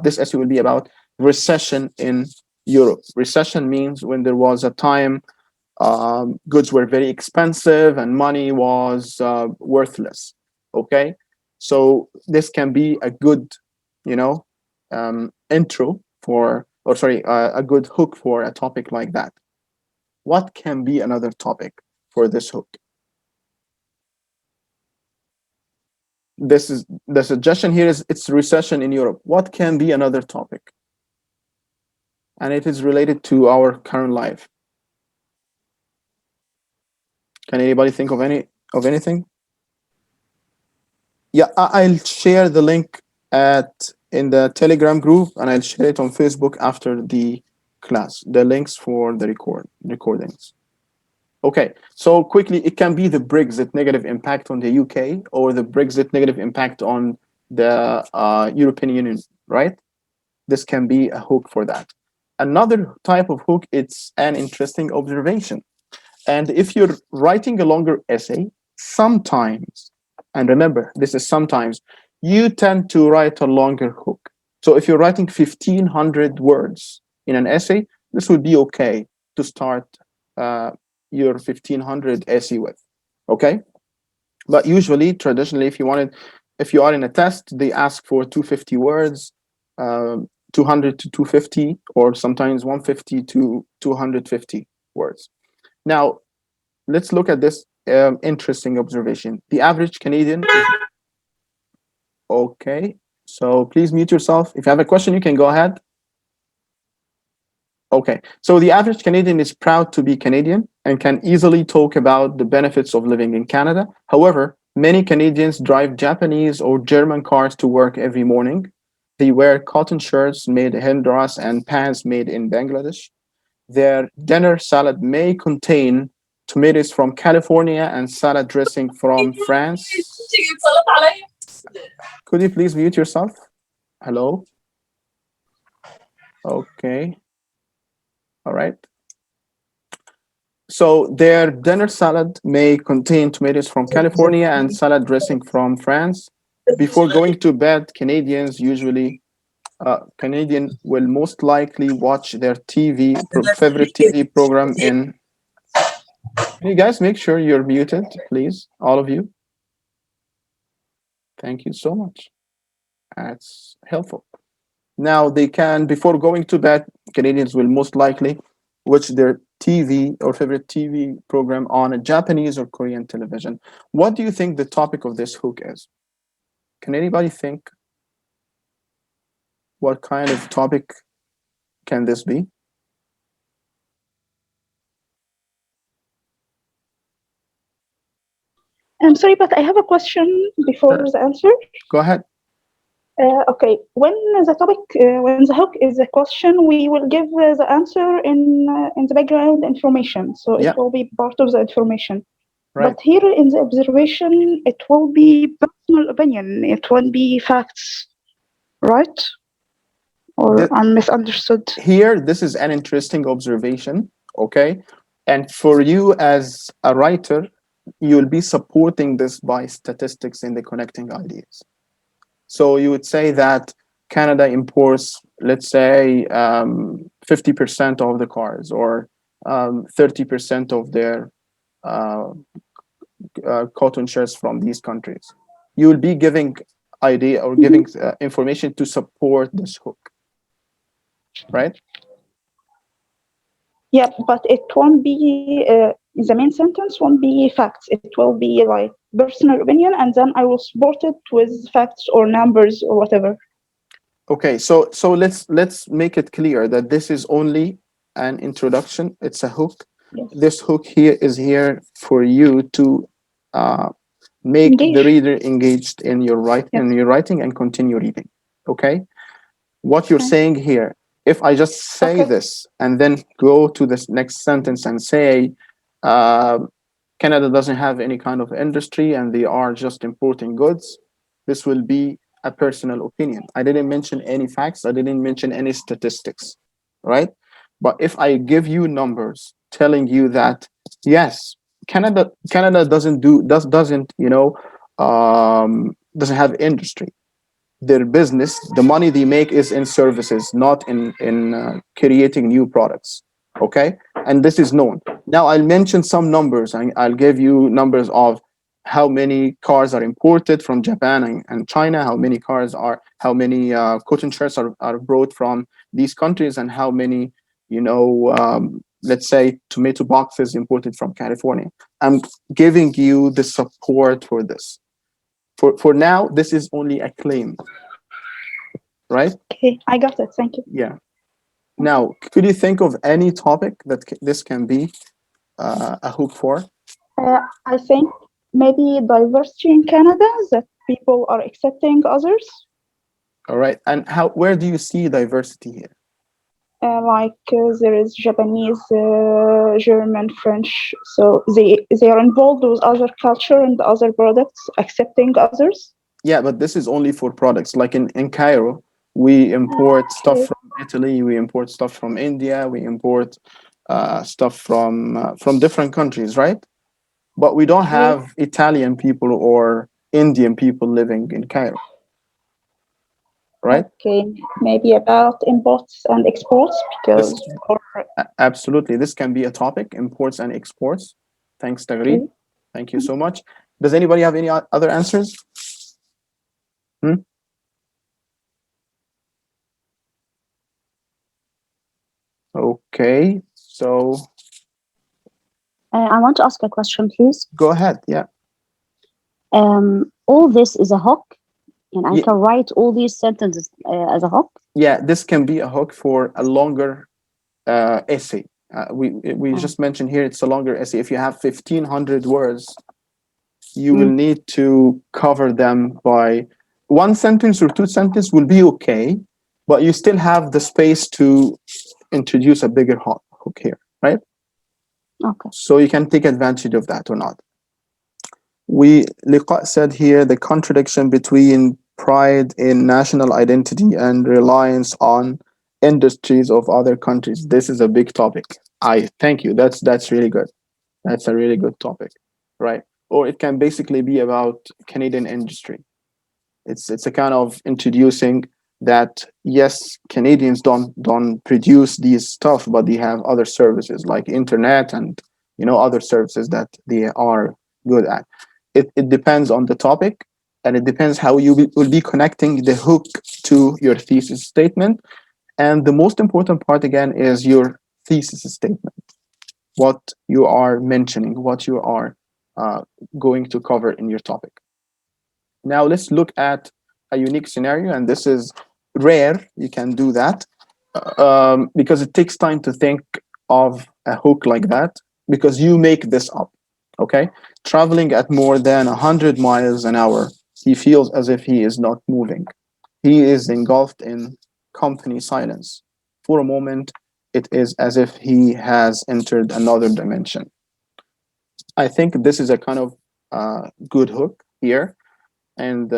this essay will be about recession in Europe. Recession means when there was a time goods were very expensive and money was worthless. Okay, so this can be a good, intro a good hook for a topic like that. What can be another topic for this hook? This is the suggestion here is it's recession in Europe. What can be another topic? And it is related to our current life. Can anybody think of anything? Yeah, I'll share the link in the Telegram group, and I'll share it on Facebook after the class. The links for the recordings. Okay, so quickly, it can be the Brexit negative impact on the UK or the Brexit negative impact on the European Union, right? This can be a hook for that. Another type of hook, it's an interesting observation. And if you're writing a longer essay, sometimes, and remember, this is sometimes, you tend to write a longer hook. So if you're writing 1,500 words in an essay, this would be okay to start your 1,500 essay with, okay? But usually, traditionally, if you are in a test, they ask for 250 words, 200 to 250, or sometimes 150 to 250 words. Now, let's look at this interesting observation. The average Canadian is okay. So please mute yourself. If you have a question, you can go ahead. Okay. So the average Canadian is proud to be Canadian and can easily talk about the benefits of living in Canada. However, many Canadians drive Japanese or German cars to work every morning. They wear cotton shirts made in Honduras and pants made in Bangladesh. Their dinner salad may contain tomatoes from California and salad dressing from France. Could you please mute yourself? Hello? Okay. All right. So their dinner salad may contain tomatoes from California and salad dressing from France. Before going to bed, Canadian will most likely watch their favorite TV program in. Can you guys make sure you're muted, please, all of you? Thank you so much. That's helpful. Now they can, before going to bed, Canadians will most likely watch their TV or favorite TV program on a Japanese or Korean television. What do you think the topic of this hook is? Can anybody think what kind of topic can this be? I'm sorry, but I have a question before the answer. Go ahead. Okay, when the hook is a question, we will give the answer in the background information, so it will be part of the information. Right. But here in the observation, it will be personal opinion. It won't be facts, right? Or I'm misunderstood. Here, this is an interesting observation, okay? And for you as a writer, you'll be supporting this by statistics in the connecting ideas. So you would say that Canada imports, let's say, 50% of the cars or 30% of their cotton shirts from these countries. You will be giving idea or giving information to support this hook, right? Yeah, but it won't be, the main sentence won't be facts. It will be like personal opinion, and then I will support it with facts or numbers or whatever. Okay, so let's make it clear that this is only an introduction. It's a hook. Yes. This hook here is here for you to make the reader engaged in your writing and continue reading. Okay, what you're saying here. If I just say this and then go to this next sentence and say, Canada doesn't have any kind of industry and they are just importing goods, this will be a personal opinion. I didn't mention any facts. I didn't mention any statistics, right? But if I give you numbers telling you that, yes, Canada doesn't have industry. Their business, the money they make is in services, not in creating new products. Okay, and this is known. Now I'll mention some numbers. I'll give you numbers of how many cars are imported from Japan and China, how many cotton shirts are brought from these countries, and how many, let's say, tomato boxes imported from California. I'm giving you the support for this. For now, this is only a claim, right? Okay, I got it. Thank you. Yeah. Now, could you think of any topic that this can be a hook for? I think maybe diversity in Canada, that people are accepting others. All right. And where do you see diversity here? There is Japanese, German, French. So they are involved with other culture and other products, accepting others. Yeah, but this is only for products. Like in Cairo, we import stuff from Italy, we import stuff from India, we import stuff from different countries, right? But we don't have Italian people or Indian people living in Cairo, right? Okay, maybe about imports and exports This, because, or absolutely, this can be a topic: imports and exports. Thanks, Tagreed. okay. Thank you so much. Does anybody have any other answers? Okay, so I want to ask a question, please. go ahead. Yeah. All this is a hook, and I Ye- can write all these sentences as a hook. Yeah, this can be a hook for a longer essay. We Oh. just mentioned here it's a longer essay. If you have 1,500 words, you Mm. will need to cover them by one sentence or two sentences will be okay, but you still have the space to introduce a bigger hook here, right? Okay. So you can take advantage of that or not. Liqa said here the contradiction between pride in national identity and reliance on industries of other countries. This is a big topic. I thank you. That's really good. That's a really good topic, right? Or it can basically be about Canadian industry. It's a kind of introducing that yes, Canadians don't produce these stuff, but they have other services like internet and other services that they are good at. It depends on the topic, and it depends how you will be connecting the hook to your thesis statement. And the most important part again is your thesis statement, what you are mentioning, what you are going to cover in your topic. Now let's look at a unique scenario, and this is rare. You can do that because it takes time to think of a hook like that because you make this up. Okay, traveling at more than 100 miles an hour, he feels as if he is not moving. He is engulfed in company silence. For a moment, it is as if he has entered another dimension. I think this is a kind of good hook here. And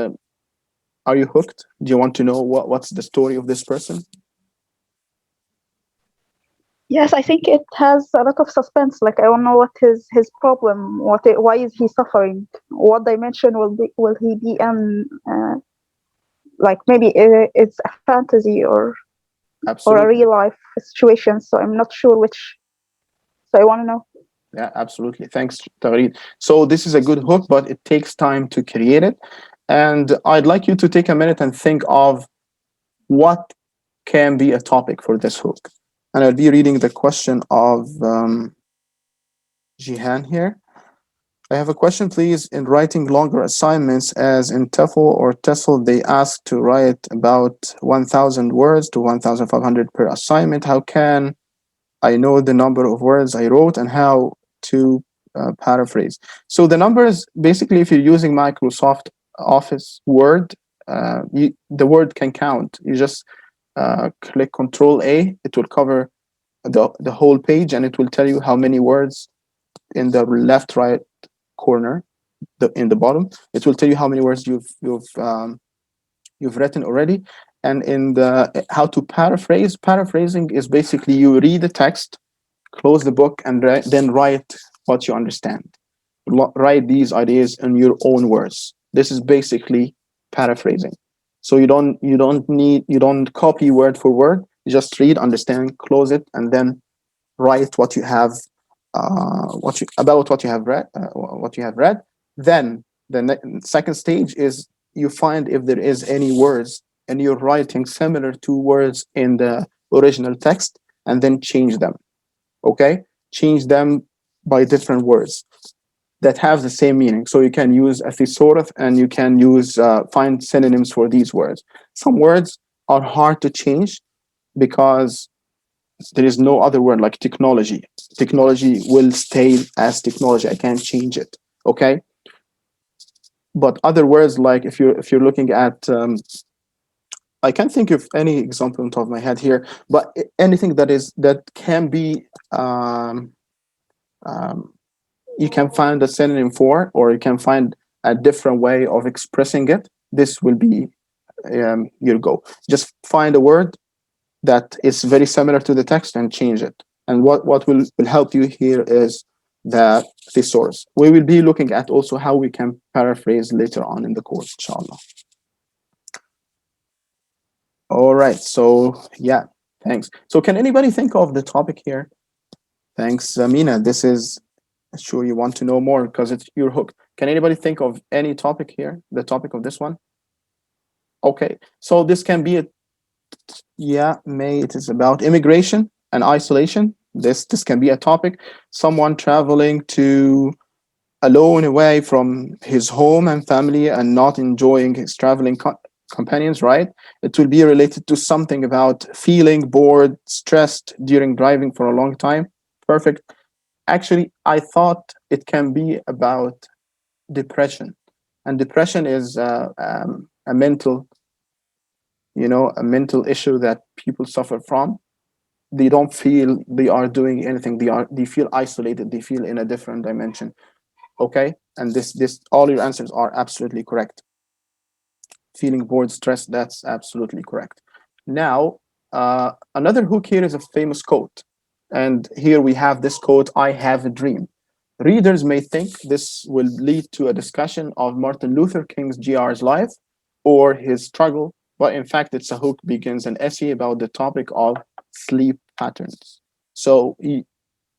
are you hooked? Do you want to know what's the story of this person? Yes, I think it has a lot of suspense. Like I want to know what his problem. Why is he suffering? What dimension will he be in? Like maybe it's a fantasy or a Absolutely. real life situation. So I'm not sure which. So I want to know. Yeah, absolutely. Thanks, Tagreed. So this is a good hook, but it takes time to create it. And I'd like you to take a minute and think of what can be a topic for this hook. And I'll be reading the question of Jihan here. I have a question, please. In writing longer assignments, as in TEFL or TESOL, they ask to write about 1,000 words to 1,500 per assignment. How can I know the number of words I wrote and how to paraphrase? So the numbers, basically, if you're using Microsoft Office Word, the word can count. You just click Control A, it will cover the whole page, and it will tell you how many words in the left, right corner, in the bottom. It will tell you how many words you've written already. And in the how to paraphrase, paraphrasing is basically you read the text, close the book, and then write what you understand. Write these ideas in your own words. This is basically paraphrasing. So you don't copy word for word. You just read, understand, close it, and then write what you have what you have read. Then the second stage is you find if there is any words and you're writing similar to words in the original text, and then change them. Okay, change them by different words that have the same meaning. So you can use a thesaurus, and you can use find synonyms for these words. Some words are hard to change because there is no other word, like technology. Technology will stay as technology. I can't change it. Okay. But other words, like if you're looking at I can't think of any example on top of my head here, but anything that can be you can find a synonym for, or you can find a different way of expressing it. This will be your goal. Just find a word that is very similar to the text and change it. And what will help you here is the thesaurus. We will be looking at also how we can paraphrase later on in the course, inshallah. All right, so yeah, thanks. So can anybody think of the topic here? Thanks, Amina. This is, sure you want to know more because it's your hook. Can anybody think of any topic here? The topic of this one? Okay, so this can be a, yeah, May, it is about immigration and isolation. This can be a topic. Someone traveling to alone away from his home and family and not enjoying his traveling companions, right? It will be related to something about feeling bored, stressed during driving for a long time. Perfect. Actually, I thought it can be about depression. And depression is a mental, a mental issue that people suffer from. They don't feel they are doing anything. They feel isolated. They feel in a different dimension. Okay, and this all your answers are absolutely correct. Feeling bored, stressed, that's absolutely correct. Now, another hook here is a famous quote, and here we have this quote: "I have a dream." Readers may think this will lead to a discussion of Martin Luther King's GR's life or his struggle, but in fact, it's a hook begins an essay about the topic of sleep patterns. So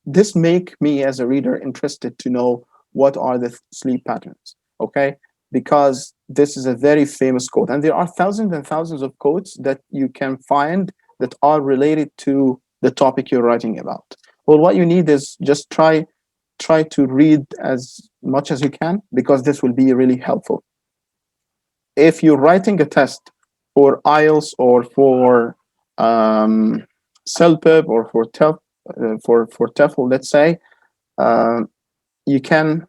this make me as a reader interested to know what are the sleep patterns, okay? Because this is a very famous quote, and there are thousands and thousands of quotes that you can find that are related to the topic you're writing about. Well, what you need is just try to read as much as you can, because this will be really helpful. If you're writing a test for IELTS or for CELPIP or for TEFL, let's say, you can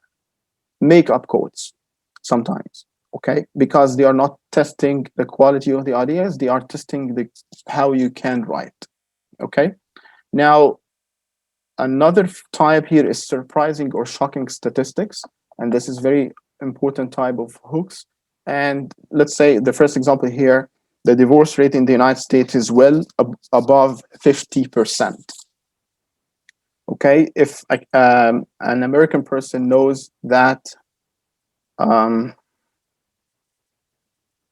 make up quotes sometimes, okay? Because they are not testing the quality of the ideas, they are testing how you can write, okay? Now, another type here is surprising or shocking statistics, and this is very important type of hooks. And let's say the first example here, the divorce rate in the United States is well above 50%. Okay, if an American person knows that,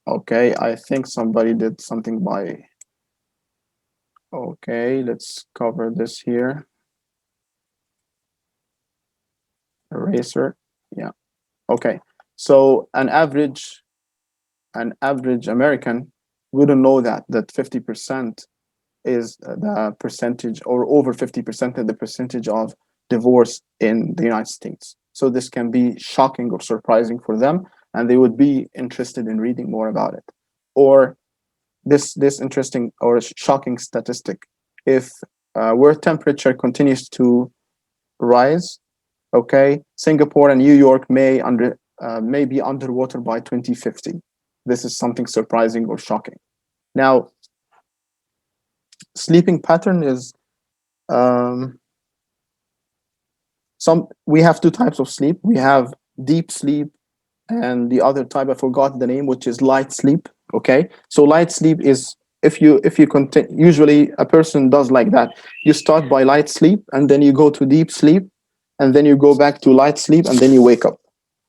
okay, I think somebody did something by, okay, let's cover this here. Eraser, yeah, okay. So an average American wouldn't know that 50% is the percentage, or over 50% of the percentage of divorce in the United States. So this can be shocking or surprising for them, and they would be interested in reading more about it. Or this interesting or shocking statistic: if world temperature continues to rise, okay, Singapore and New York may be underwater by 2050. This is something surprising or shocking. Now, sleeping pattern is we have two types of sleep. We have deep sleep, and the other type, I forgot the name, which is light sleep. Okay, so light sleep is if you usually a person does like that. You start by light sleep, and then you go to deep sleep, and then you go back to light sleep, and then you wake up.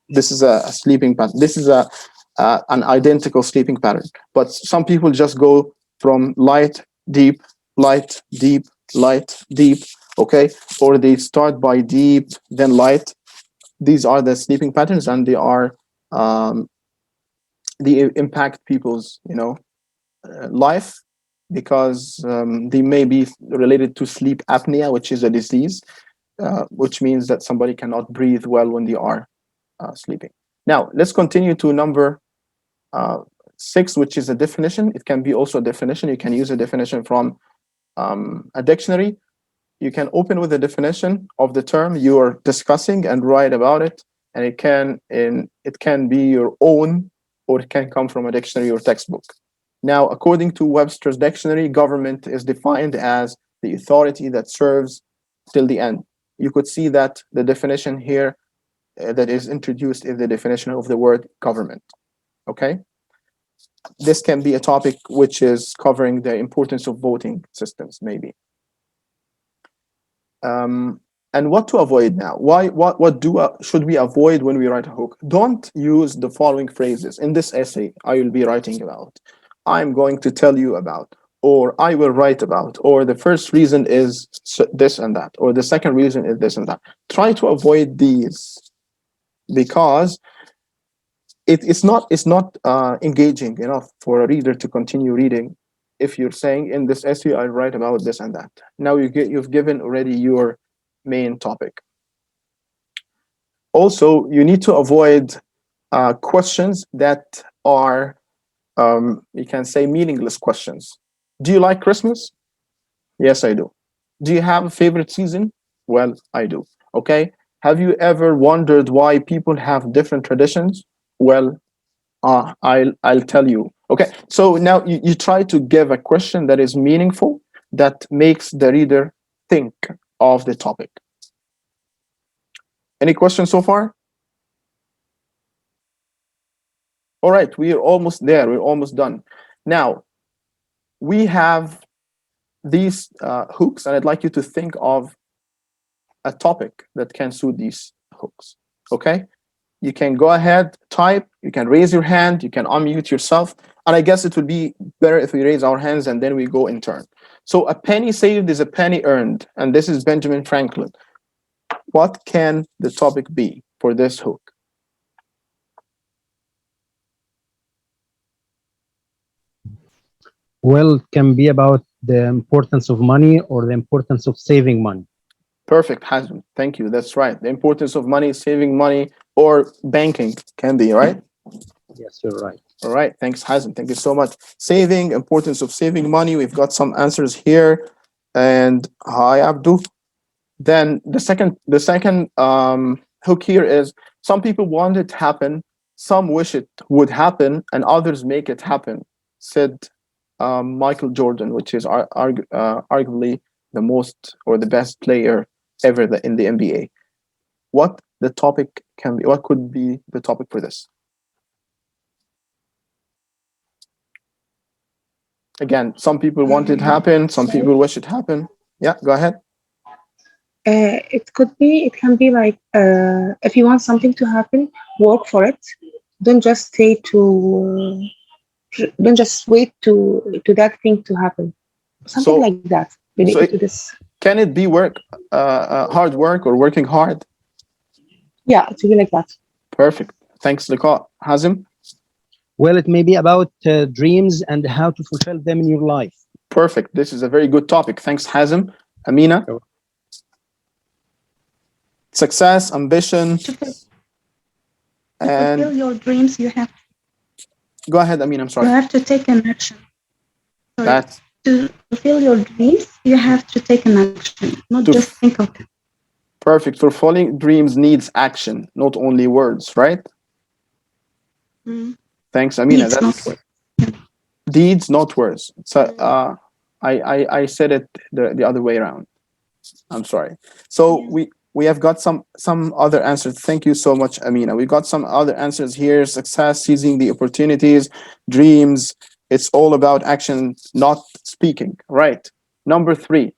This is a sleeping pattern. This is an identical sleeping pattern. But some people just go from light, deep, light, deep, light, deep, okay? Or they start by deep, then light. These are the sleeping patterns, and they are they impact people's life, because they may be related to sleep apnea, which is a disease, which means that somebody cannot breathe well when they are sleeping. Now, let's continue to number 6, which is a definition. It can be also a definition. You can use a definition from a dictionary. You can open with a definition of the term you are discussing and write about it. And it can be your own, or it can come from a dictionary or textbook. Now, according to Webster's dictionary, government is defined as the authority that serves till the end. You could see that the definition here that is introduced is the definition of the word government. Okay? This can be a topic which is covering the importance of voting systems, maybe. And what to avoid now? Should we avoid when we write a hook? Don't use the following phrases. In this essay, I will be writing about, I'm going to tell you about, or I will write about, or the first reason is this and that, or the second reason is this and that. Try to avoid these because it's not engaging enough for a reader to continue reading. If you're saying in this essay I write about this and that, now you've given already your main topic. Also, you need to avoid questions that are you can say meaningless questions. Do you like Christmas? Yes, I do. Do you have a favorite season? Well, I do. Okay. Have you ever wondered why people have different traditions? Well, I'll tell you. Okay, so now you try to give a question that is meaningful, that makes the reader think of the topic. Any questions so far? All right, we are almost there. We're almost done. Now, we have these hooks, and I'd like you to think of a topic that can suit these hooks. Okay? You can go ahead, type, you can raise your hand, you can unmute yourself. And I guess it would be better if we raise our hands and then we go in turn. So a penny saved is a penny earned. And this is Benjamin Franklin. What can the topic be for this hook? Well, it can be about the importance of money or the importance of saving money. Perfect, Hazm. Thank you. That's right. The importance of money, saving money, or banking can be, right? Yes, you're right. All right. Thanks, Hazm. Thank you so much. Saving, importance of saving money. We've got some answers here. And hi, Abdu. Then the second hook here is some people want it to happen, some wish it would happen, and others make it happen, said Michael Jordan, which is arguably the most or the best player ever in the NBA. What the topic can be? What could be the topic for this? Again, some people want it to happen, some people wish it happen. Yeah, go ahead. It can be like if you want something to happen, work for it. Don't just stay to. Don't just wait to that thing to happen. Something like that related to this. Can it be hard work or working hard? Yeah, it will be like that. Perfect. Thanks, Liqa. Hazim? Well, it may be about dreams and how to fulfill them in your life. Perfect. This is a very good topic. Thanks, Hazim. Amina? Success, ambition. To fulfill your dreams, you have. Go ahead, Amina. I'm sorry. You have to take an action. That's to fulfill your dreams, you have to take an action, not just think of them. Perfect. Fulfilling dreams needs action, not only words, right? Thanks, Amina. Deeds, not words. Deeds, not words. So I said it the other way around. I'm sorry. So we have got some other answers. Thank you so much, Amina. We got some other answers here. Success, seizing the opportunities, dreams. It's all about action, not speaking. Right. Number 3,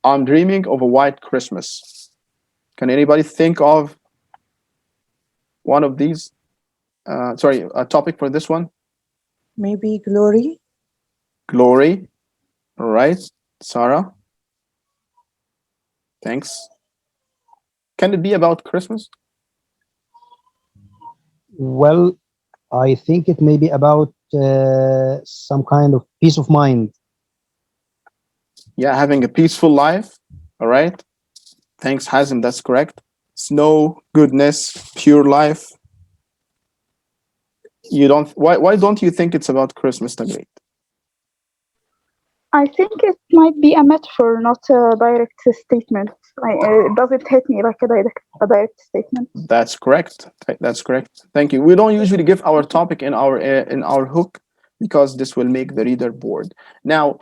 I'm dreaming of a white Christmas. Can anybody think of one of these? A topic for this one? Maybe glory. Glory. All right. Sarah? Thanks. Can it be about Christmas? Well, I think it may be about some kind of peace of mind. Yeah, having a peaceful life. All right. Thanks, Hazim. That's correct. Snow, goodness, pure life. Why don't you think it's about Christmas, Tagreed? I think it might be a metaphor, not a direct statement. It doesn't hit me like a direct statement. That's correct. That's correct. Thank you. We don't usually give our topic in our hook because this will make the reader bored. Now,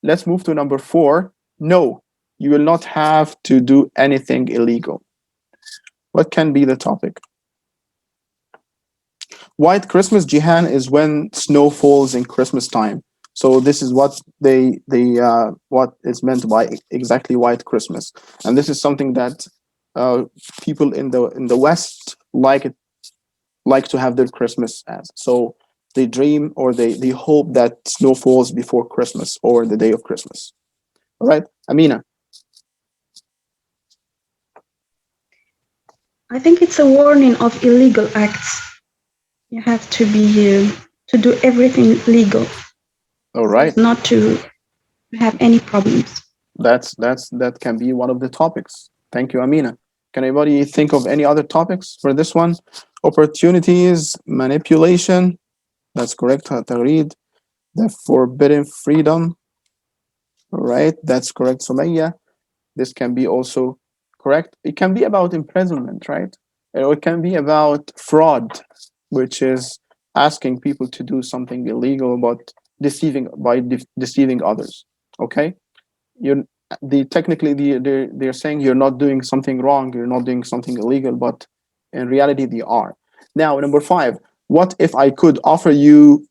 let's move to number 4. No, you will not have to do anything illegal. What can be the topic? White Christmas, Jihan, is when snow falls in Christmas time. So this is what what is meant by exactly white Christmas, and this is something that people in the West like to have their Christmas as. So they dream or they hope that snow falls before Christmas or the day of Christmas. All right, Amina. I think it's a warning of illegal acts. You have to be to do everything legal. All right. Not to have any problems. That can be one of the topics. Thank you, Amina. Can anybody think of any other topics for this one? Opportunities, manipulation. That's correct. Tagreed. The forbidden freedom. All right, that's correct, Sumaya. This can be also correct. It can be about imprisonment, right? Or it can be about fraud, which is asking people to do something illegal but deceiving others. Okay, you're they're saying you're not doing something wrong, you're not doing something illegal, but in reality they are. Now, number 5. What if I could offer you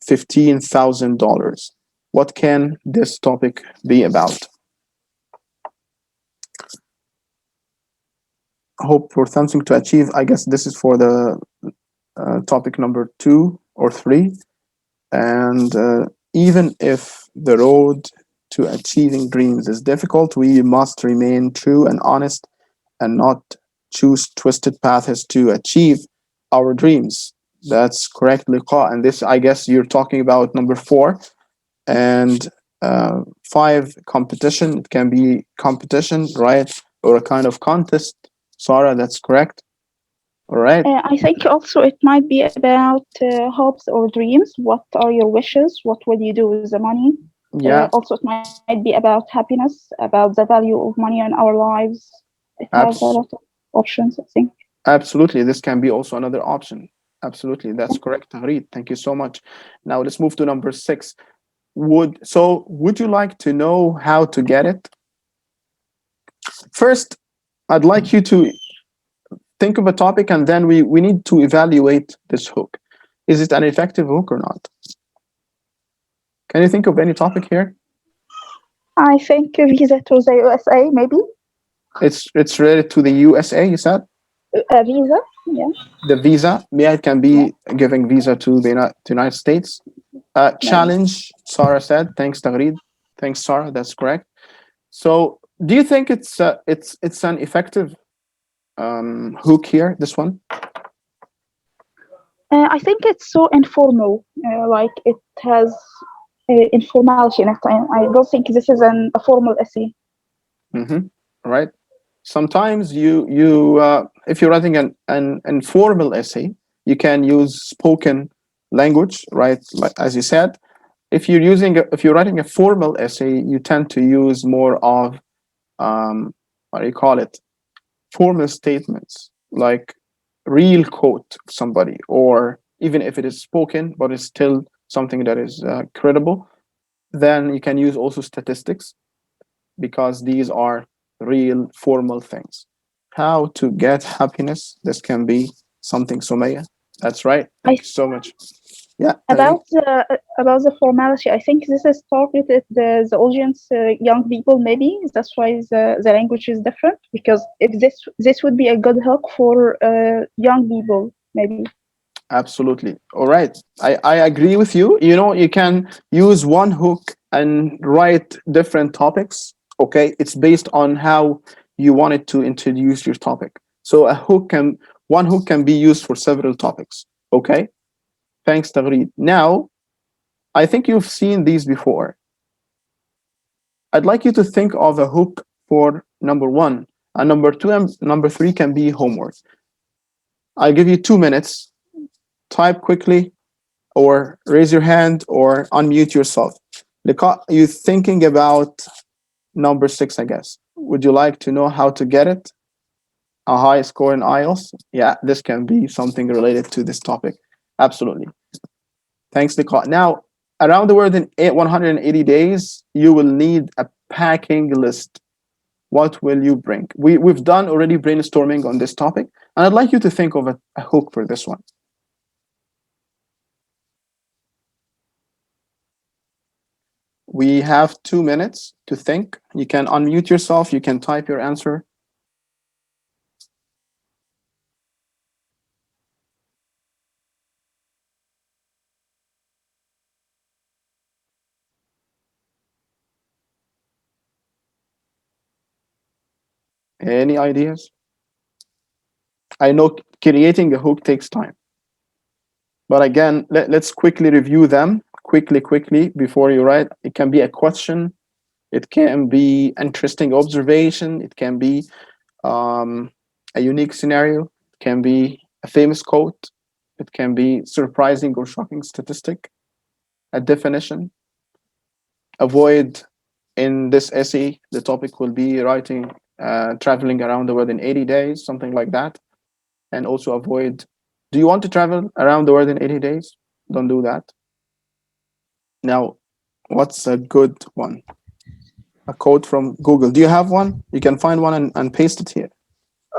$15,000? What can this topic be about? Hope for something to achieve. I guess this is for the topic number 2 or 3. And even if the road to achieving dreams is difficult, we must remain true and honest and not choose twisted paths to achieve our dreams. That's correct, Liqa. And this, I guess, you're talking about number 4. And 5, competition. It can be competition, right? Or a kind of contest. Sarah, that's correct. All right. I think also it might be about hopes or dreams. What are your wishes? What will you do with the money? Yeah. Also, it might be about happiness, about the value of money in our lives. It has a lot of options, I think. Absolutely. This can be also another option. Absolutely. That's correct, Tahreed. Thank you so much. Now let's move to number 6. Would you like to know how to get it? First, I'd like you to think of a topic, and then we need to evaluate this hook. Is it an effective hook or not? Can you think of any topic here? I think visa to the USA, maybe. It's related to the USA, you said? Visa, yeah. The visa, yeah, it can be giving visa to the United States. Challenge, Sarah said. Thanks, Tagreed. Thanks, Sarah. That's correct. So, do you think it's an effective hook here? This one? I think it's so informal. Like it has informality in it. I don't think this is a formal essay. Mm-hmm. Right. Sometimes you if you're writing an informal essay, you can use spoken language, right? Like as you said. If you're writing a formal essay, you tend to use more of what do you call it? Formal statements, like real quote of somebody, or even if it is spoken, but it's still something that is credible. Then you can use also statistics, because these are real formal things. How to get happiness? This can be something, Sumaya. That's right. Thank you so much. Yeah. About the formality, I think this is targeted the audience, young people. Maybe that's why the language is different. Because if this would be a good hook for young people, maybe. Absolutely. All right. I agree with you. You know, you can use one hook and write different topics. Okay. It's based on how you wanted to introduce your topic. So one hook can be used for several topics. Okay. Thanks, Tagreed. Now, I think you've seen these before. I'd like you to think of a hook for number 1, and number 2 and number 3 can be homework. I'll give you 2 minutes. Type quickly, or raise your hand, or unmute yourself. You thinking about number 6, I guess. Would you like to know how to get it? A high score in IELTS? Yeah, this can be something related to this topic. Absolutely. Thanks, Liqa. Now, around the world in 180 days, you will need a packing list. What will you bring? We've done already brainstorming on this topic, and I'd like you to think of a hook for this one. We have 2 minutes to think. You can unmute yourself. You can type your answer. Any ideas? I know creating a hook takes time. But again, let's quickly review them quickly before you write. It can be a question. It can be interesting observation. It can be a unique scenario. It can be a famous quote. It can be surprising or shocking statistic, a definition. Avoid, in this essay, the topic will be writing, traveling around the world in 80 days, something like that. And also avoid, do you want to travel around the world in 80 days? Don't do that. Now, what's a good one? A quote from Google. Do you have one? You can find one and paste it here.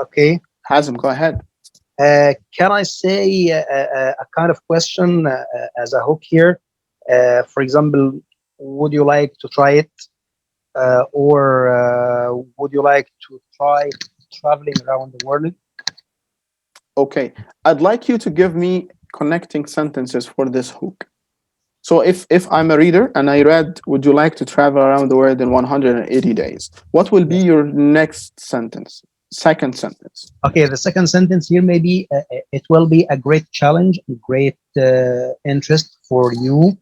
Okay. Hazem, go ahead. Can I say a kind of question as a hook here? For example, would you like to try it? Or would you like to try traveling around the world? Okay. I'd like you to give me connecting sentences for this hook. So if I'm a reader and I read, would you like to travel around the world in 180 days? What will be your next sentence? Second sentence. Okay, the second sentence here maybe it will be a great challenge, a great interest for you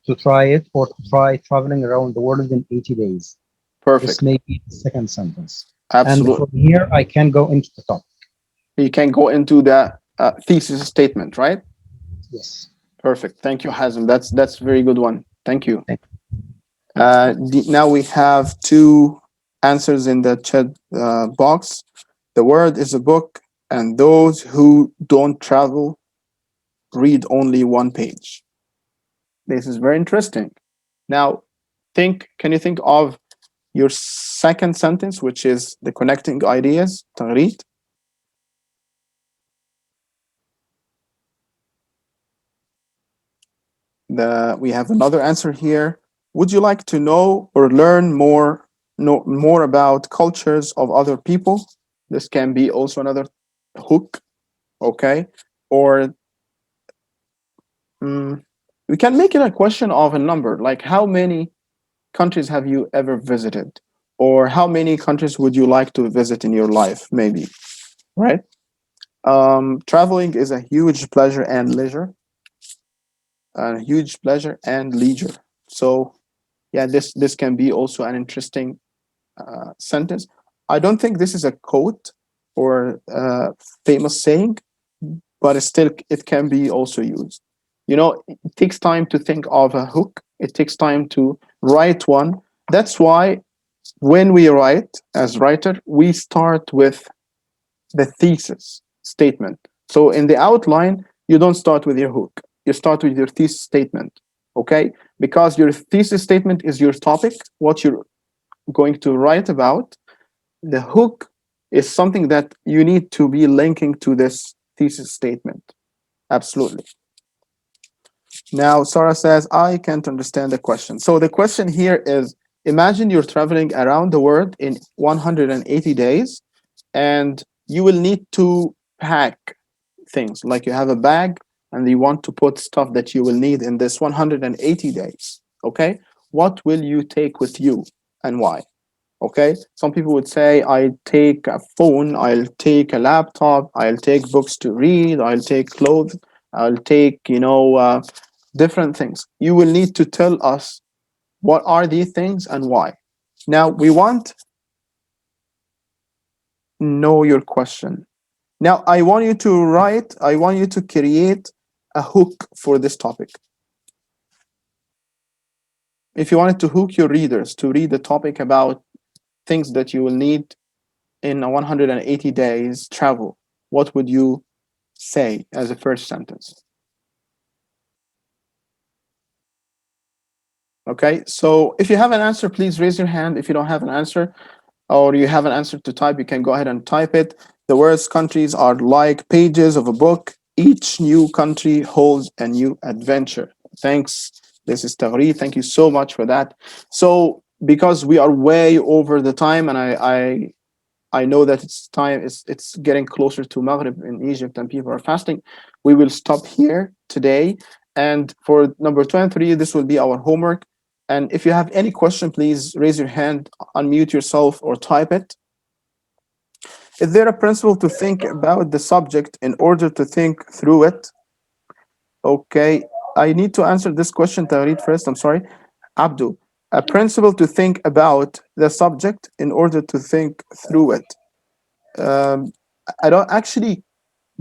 to try it or to try traveling around the world in 80 days. Perfect. This may be the second sentence. Absolutely. And from here, I can go into the topic. You can go into the thesis statement, right? Yes. Perfect. Thank you, Hazem. That's a very good one. Thank you. Now we have 2 answers in the chat box. The word is a book, and those who don't travel read only 1 page. This is very interesting. Now, can you think of your second sentence, which is the connecting ideas, تغريد? We have another answer here. Would you like to know or learn more about cultures of other people? This can be also another hook, okay? Or we can make it a question of a number, like how many countries have you ever visited? Or how many countries would you like to visit in your life, maybe, right? Traveling is a huge pleasure and leisure. A huge pleasure and leisure. So yeah, this can be also an interesting sentence. I don't think this is a quote or a famous saying, but it can be also used. You know, it takes time to think of a hook. It takes time to write one. That's why when we write as writer, we start with the thesis statement. So in the outline, you don't start with your hook. You start with your thesis statement, okay? Because your thesis statement is your topic, what you're going to write about. The hook is something that you need to be linking to this thesis statement. Absolutely. Now, Sarah says, I can't understand the question. So the question here is, imagine you're traveling around the world in 180 days, and you will need to pack things. Like you have a bag, and you want to put stuff that you will need in this 180 days, okay? What will you take with you and why? Okay, some people would say, I take a phone, I'll take a laptop, I'll take books to read, I'll take clothes, I'll take, different things. You will need to tell us what are these things and why. Now, we want know your question. Now, I want you to create a hook for this topic. If you wanted to hook your readers to read the topic about things that you will need in a 180 days travel, what would you say as a first sentence? Okay, so if you have an answer, please raise your hand. If you don't have an answer, or you have an answer to type, you can go ahead and type it. The words countries are like pages of a book. Each new country holds a new adventure. Thanks, This is Tagreed. Thank you so much for that. So because we are way over the time, and I know that it's getting closer to Maghrib in Egypt and people are fasting, we will stop here today. And for number 23, this will be our homework. And if you have any question, please raise your hand, unmute yourself, or type it. Is there a principle to think about the subject in order to think through it? Okay, I need to answer this question, Tagreed, first. I'm sorry. Abdu, a principle to think about the subject in order to think through it. I don't actually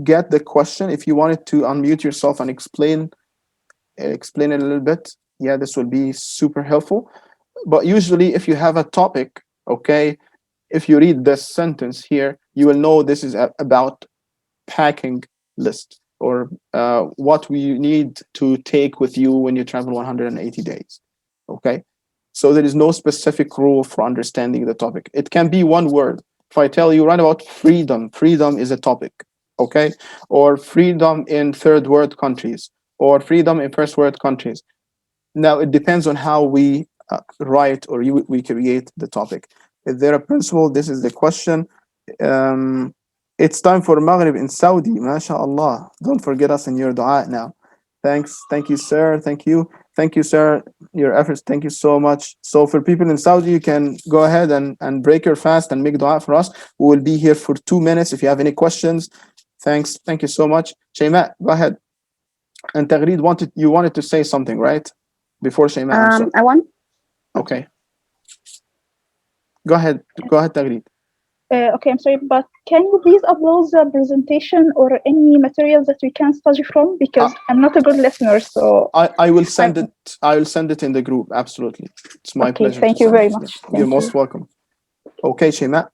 get the question. If you wanted to unmute yourself and explain it a little bit, yeah, this would be super helpful. But usually, if you have a topic, okay, if you read this sentence here, you will know this is about packing list, or what we need to take with you when you travel 180 days. Okay, so there is no specific rule for understanding the topic. It can be one word. If I tell you, write about freedom, freedom is a topic. Okay, or freedom in third world countries, or freedom in first world countries. Now it depends on how we write, or we create the topic. Is there a principle? This is the question. It's time for Maghrib in Saudi. MashaAllah. Don't forget us in your dua now. Thanks. Thank you, sir. Thank you. Thank you, sir. Your efforts. Thank you so much. So for people in Saudi, you can go ahead and break your fast and make dua for us. We will be here for 2 minutes if you have any questions. Thanks. Thank you so much. Shayma, go ahead. And Tagreed wanted to say something, right? Before Shayma. I want. Okay. Go ahead. Go ahead, Tagreed. Okay, I'm sorry, but can you please upload the presentation or any material that we can study from? Because I'm not a good listener, so I will send it. I will send it in the group. Absolutely, it's my pleasure. Thank you very much. You're most welcome. Okay, Shayma.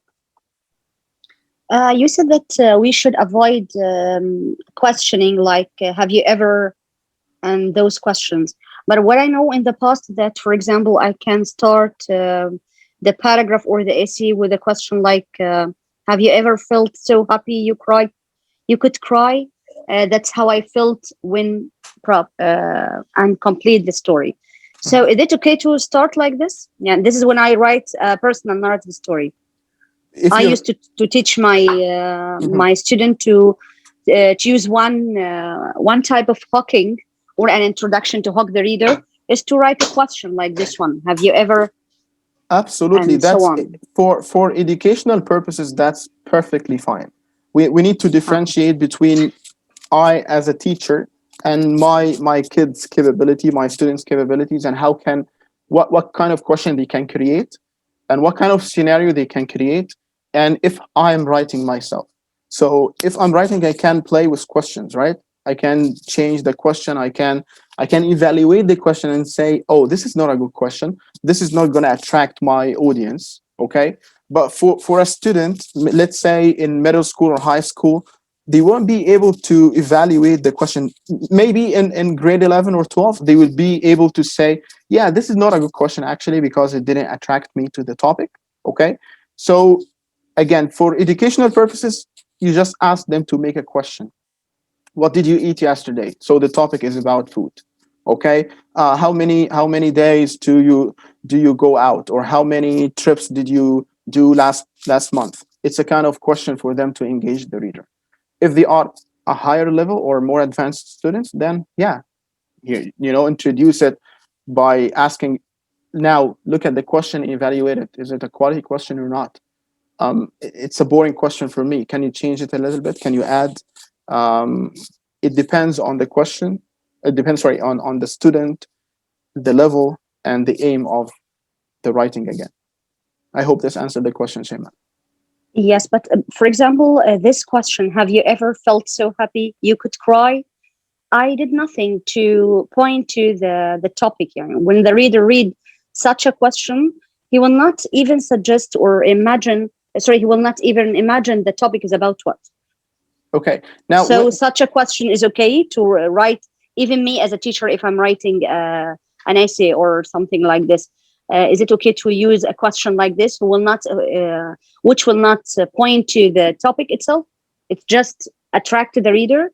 You said that we should avoid questioning, like, have you ever, and those questions. But what I know in the past that, for example, I can start the paragraph or the essay with a question like, have you ever felt so happy you could cry? That's how I felt when and complete the story. So is it okay to start like this? Yeah, this is when I write a personal narrative story. I used to teach my my student to choose one type of hooking or an introduction to hook the reader is to write a question like this one. Have you ever? Absolutely. That's for educational purposes. That's perfectly fine. We need to differentiate between I as a teacher and my kids' capability, my students' capabilities, and what kind of question they can create, and what kind of scenario they can create, and if I'm writing myself. So if I'm writing, I can play with questions, right? I can change the question. I can evaluate the question and say, oh, this is not a good question. This is not going to attract my audience. Okay. But for a student, let's say in middle school or high school, they won't be able to evaluate the question. Maybe in grade 11 or 12, they will be able to say, yeah, this is not a good question actually, because it didn't attract me to the topic. Okay. So again, for educational purposes, you just ask them to make a question. What did you eat yesterday? So the topic is about food. Okay. How many days do you go out, or how many trips did you do last month? It's a kind of question for them to engage the reader. If they are a higher level or more advanced students, then yeah, introduce it by asking. Now look at the question and evaluate it. Is it a quality question or not? It's a boring question for me. Can you change it a little bit? Can you add? It depends on the question. It depends, on the student, the level, and the aim of the writing again. I hope this answered the question, Shayma. Yes, but for example, this question, have you ever felt so happy you could cry? I did nothing to point to the topic. When the reader read such a question, he will not even suggest or imagine, he will not even imagine the topic is about what. Okay. Now, so such a question is okay to write. Even me as a teacher, if I'm writing an essay or something like this, is it okay to use a question like this, which will not point to the topic itself? It's just attract the reader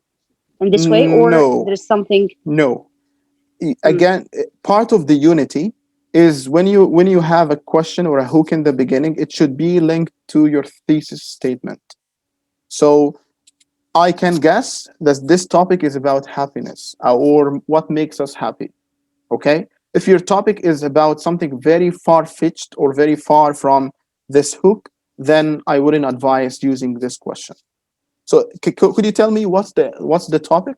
in this way, or no. there's something? No. Again, part of the unity is when you have a question or a hook in the beginning, it should be linked to your thesis statement. So I can guess that this topic is about happiness or what makes us happy. Okay? If your topic is about something very far-fetched or very far from this hook, then I wouldn't advise using this question. So could you tell me what's the topic?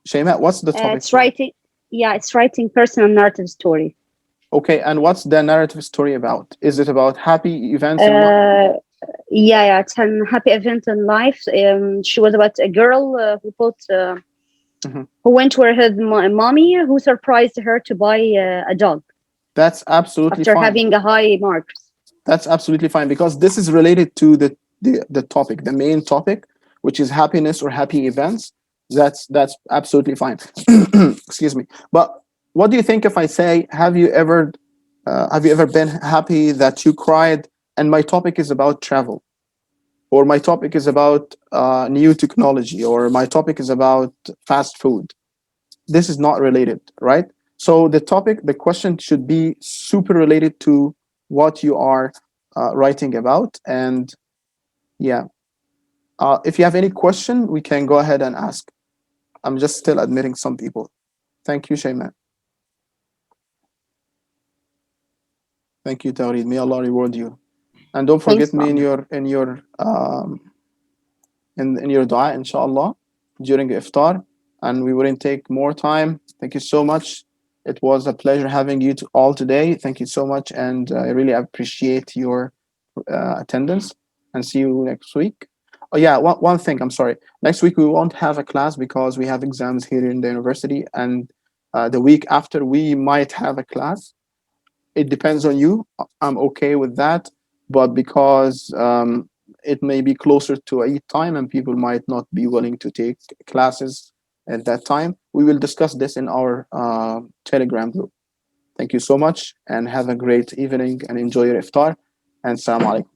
Shayma, what's the topic? It's writing. Yeah, it's writing personal narrative story. Okay, and what's the narrative story about? Is it about happy events in life? Yeah, it's a happy event in life. She was about a girl who went to her mommy, who surprised her to buy a dog. That's absolutely after fine. having a high marks. That's absolutely fine because this is related to the topic, the main topic, which is happiness or happy events. That's absolutely fine. Excuse me. But what do you think if I say, have you ever been happy that you cried? And my topic is about travel, or my topic is about new technology, or my topic is about fast food. This is not related, right? So the question should be super related to what you are writing about. And yeah, if you have any question, we can go ahead and ask. I'm just still admitting some people. Thank you, Shayman. Thank you, Tawreed. May Allah reward you. And don't forget me in your dua, inshallah, during iftar. And we wouldn't take more time. Thank you so much. It was a pleasure having you all today. Thank you so much, and I really appreciate your attendance. And see you next week. Oh yeah, one thing. I'm sorry. Next week we won't have a class because we have exams here in the university, and the week after we might have a class. It depends on you. I'm okay with that, but because it may be closer to Eid time and people might not be willing to take classes at that time, we will discuss this in our Telegram group. Thank you so much and have a great evening and enjoy your iftar. And salam alaikum.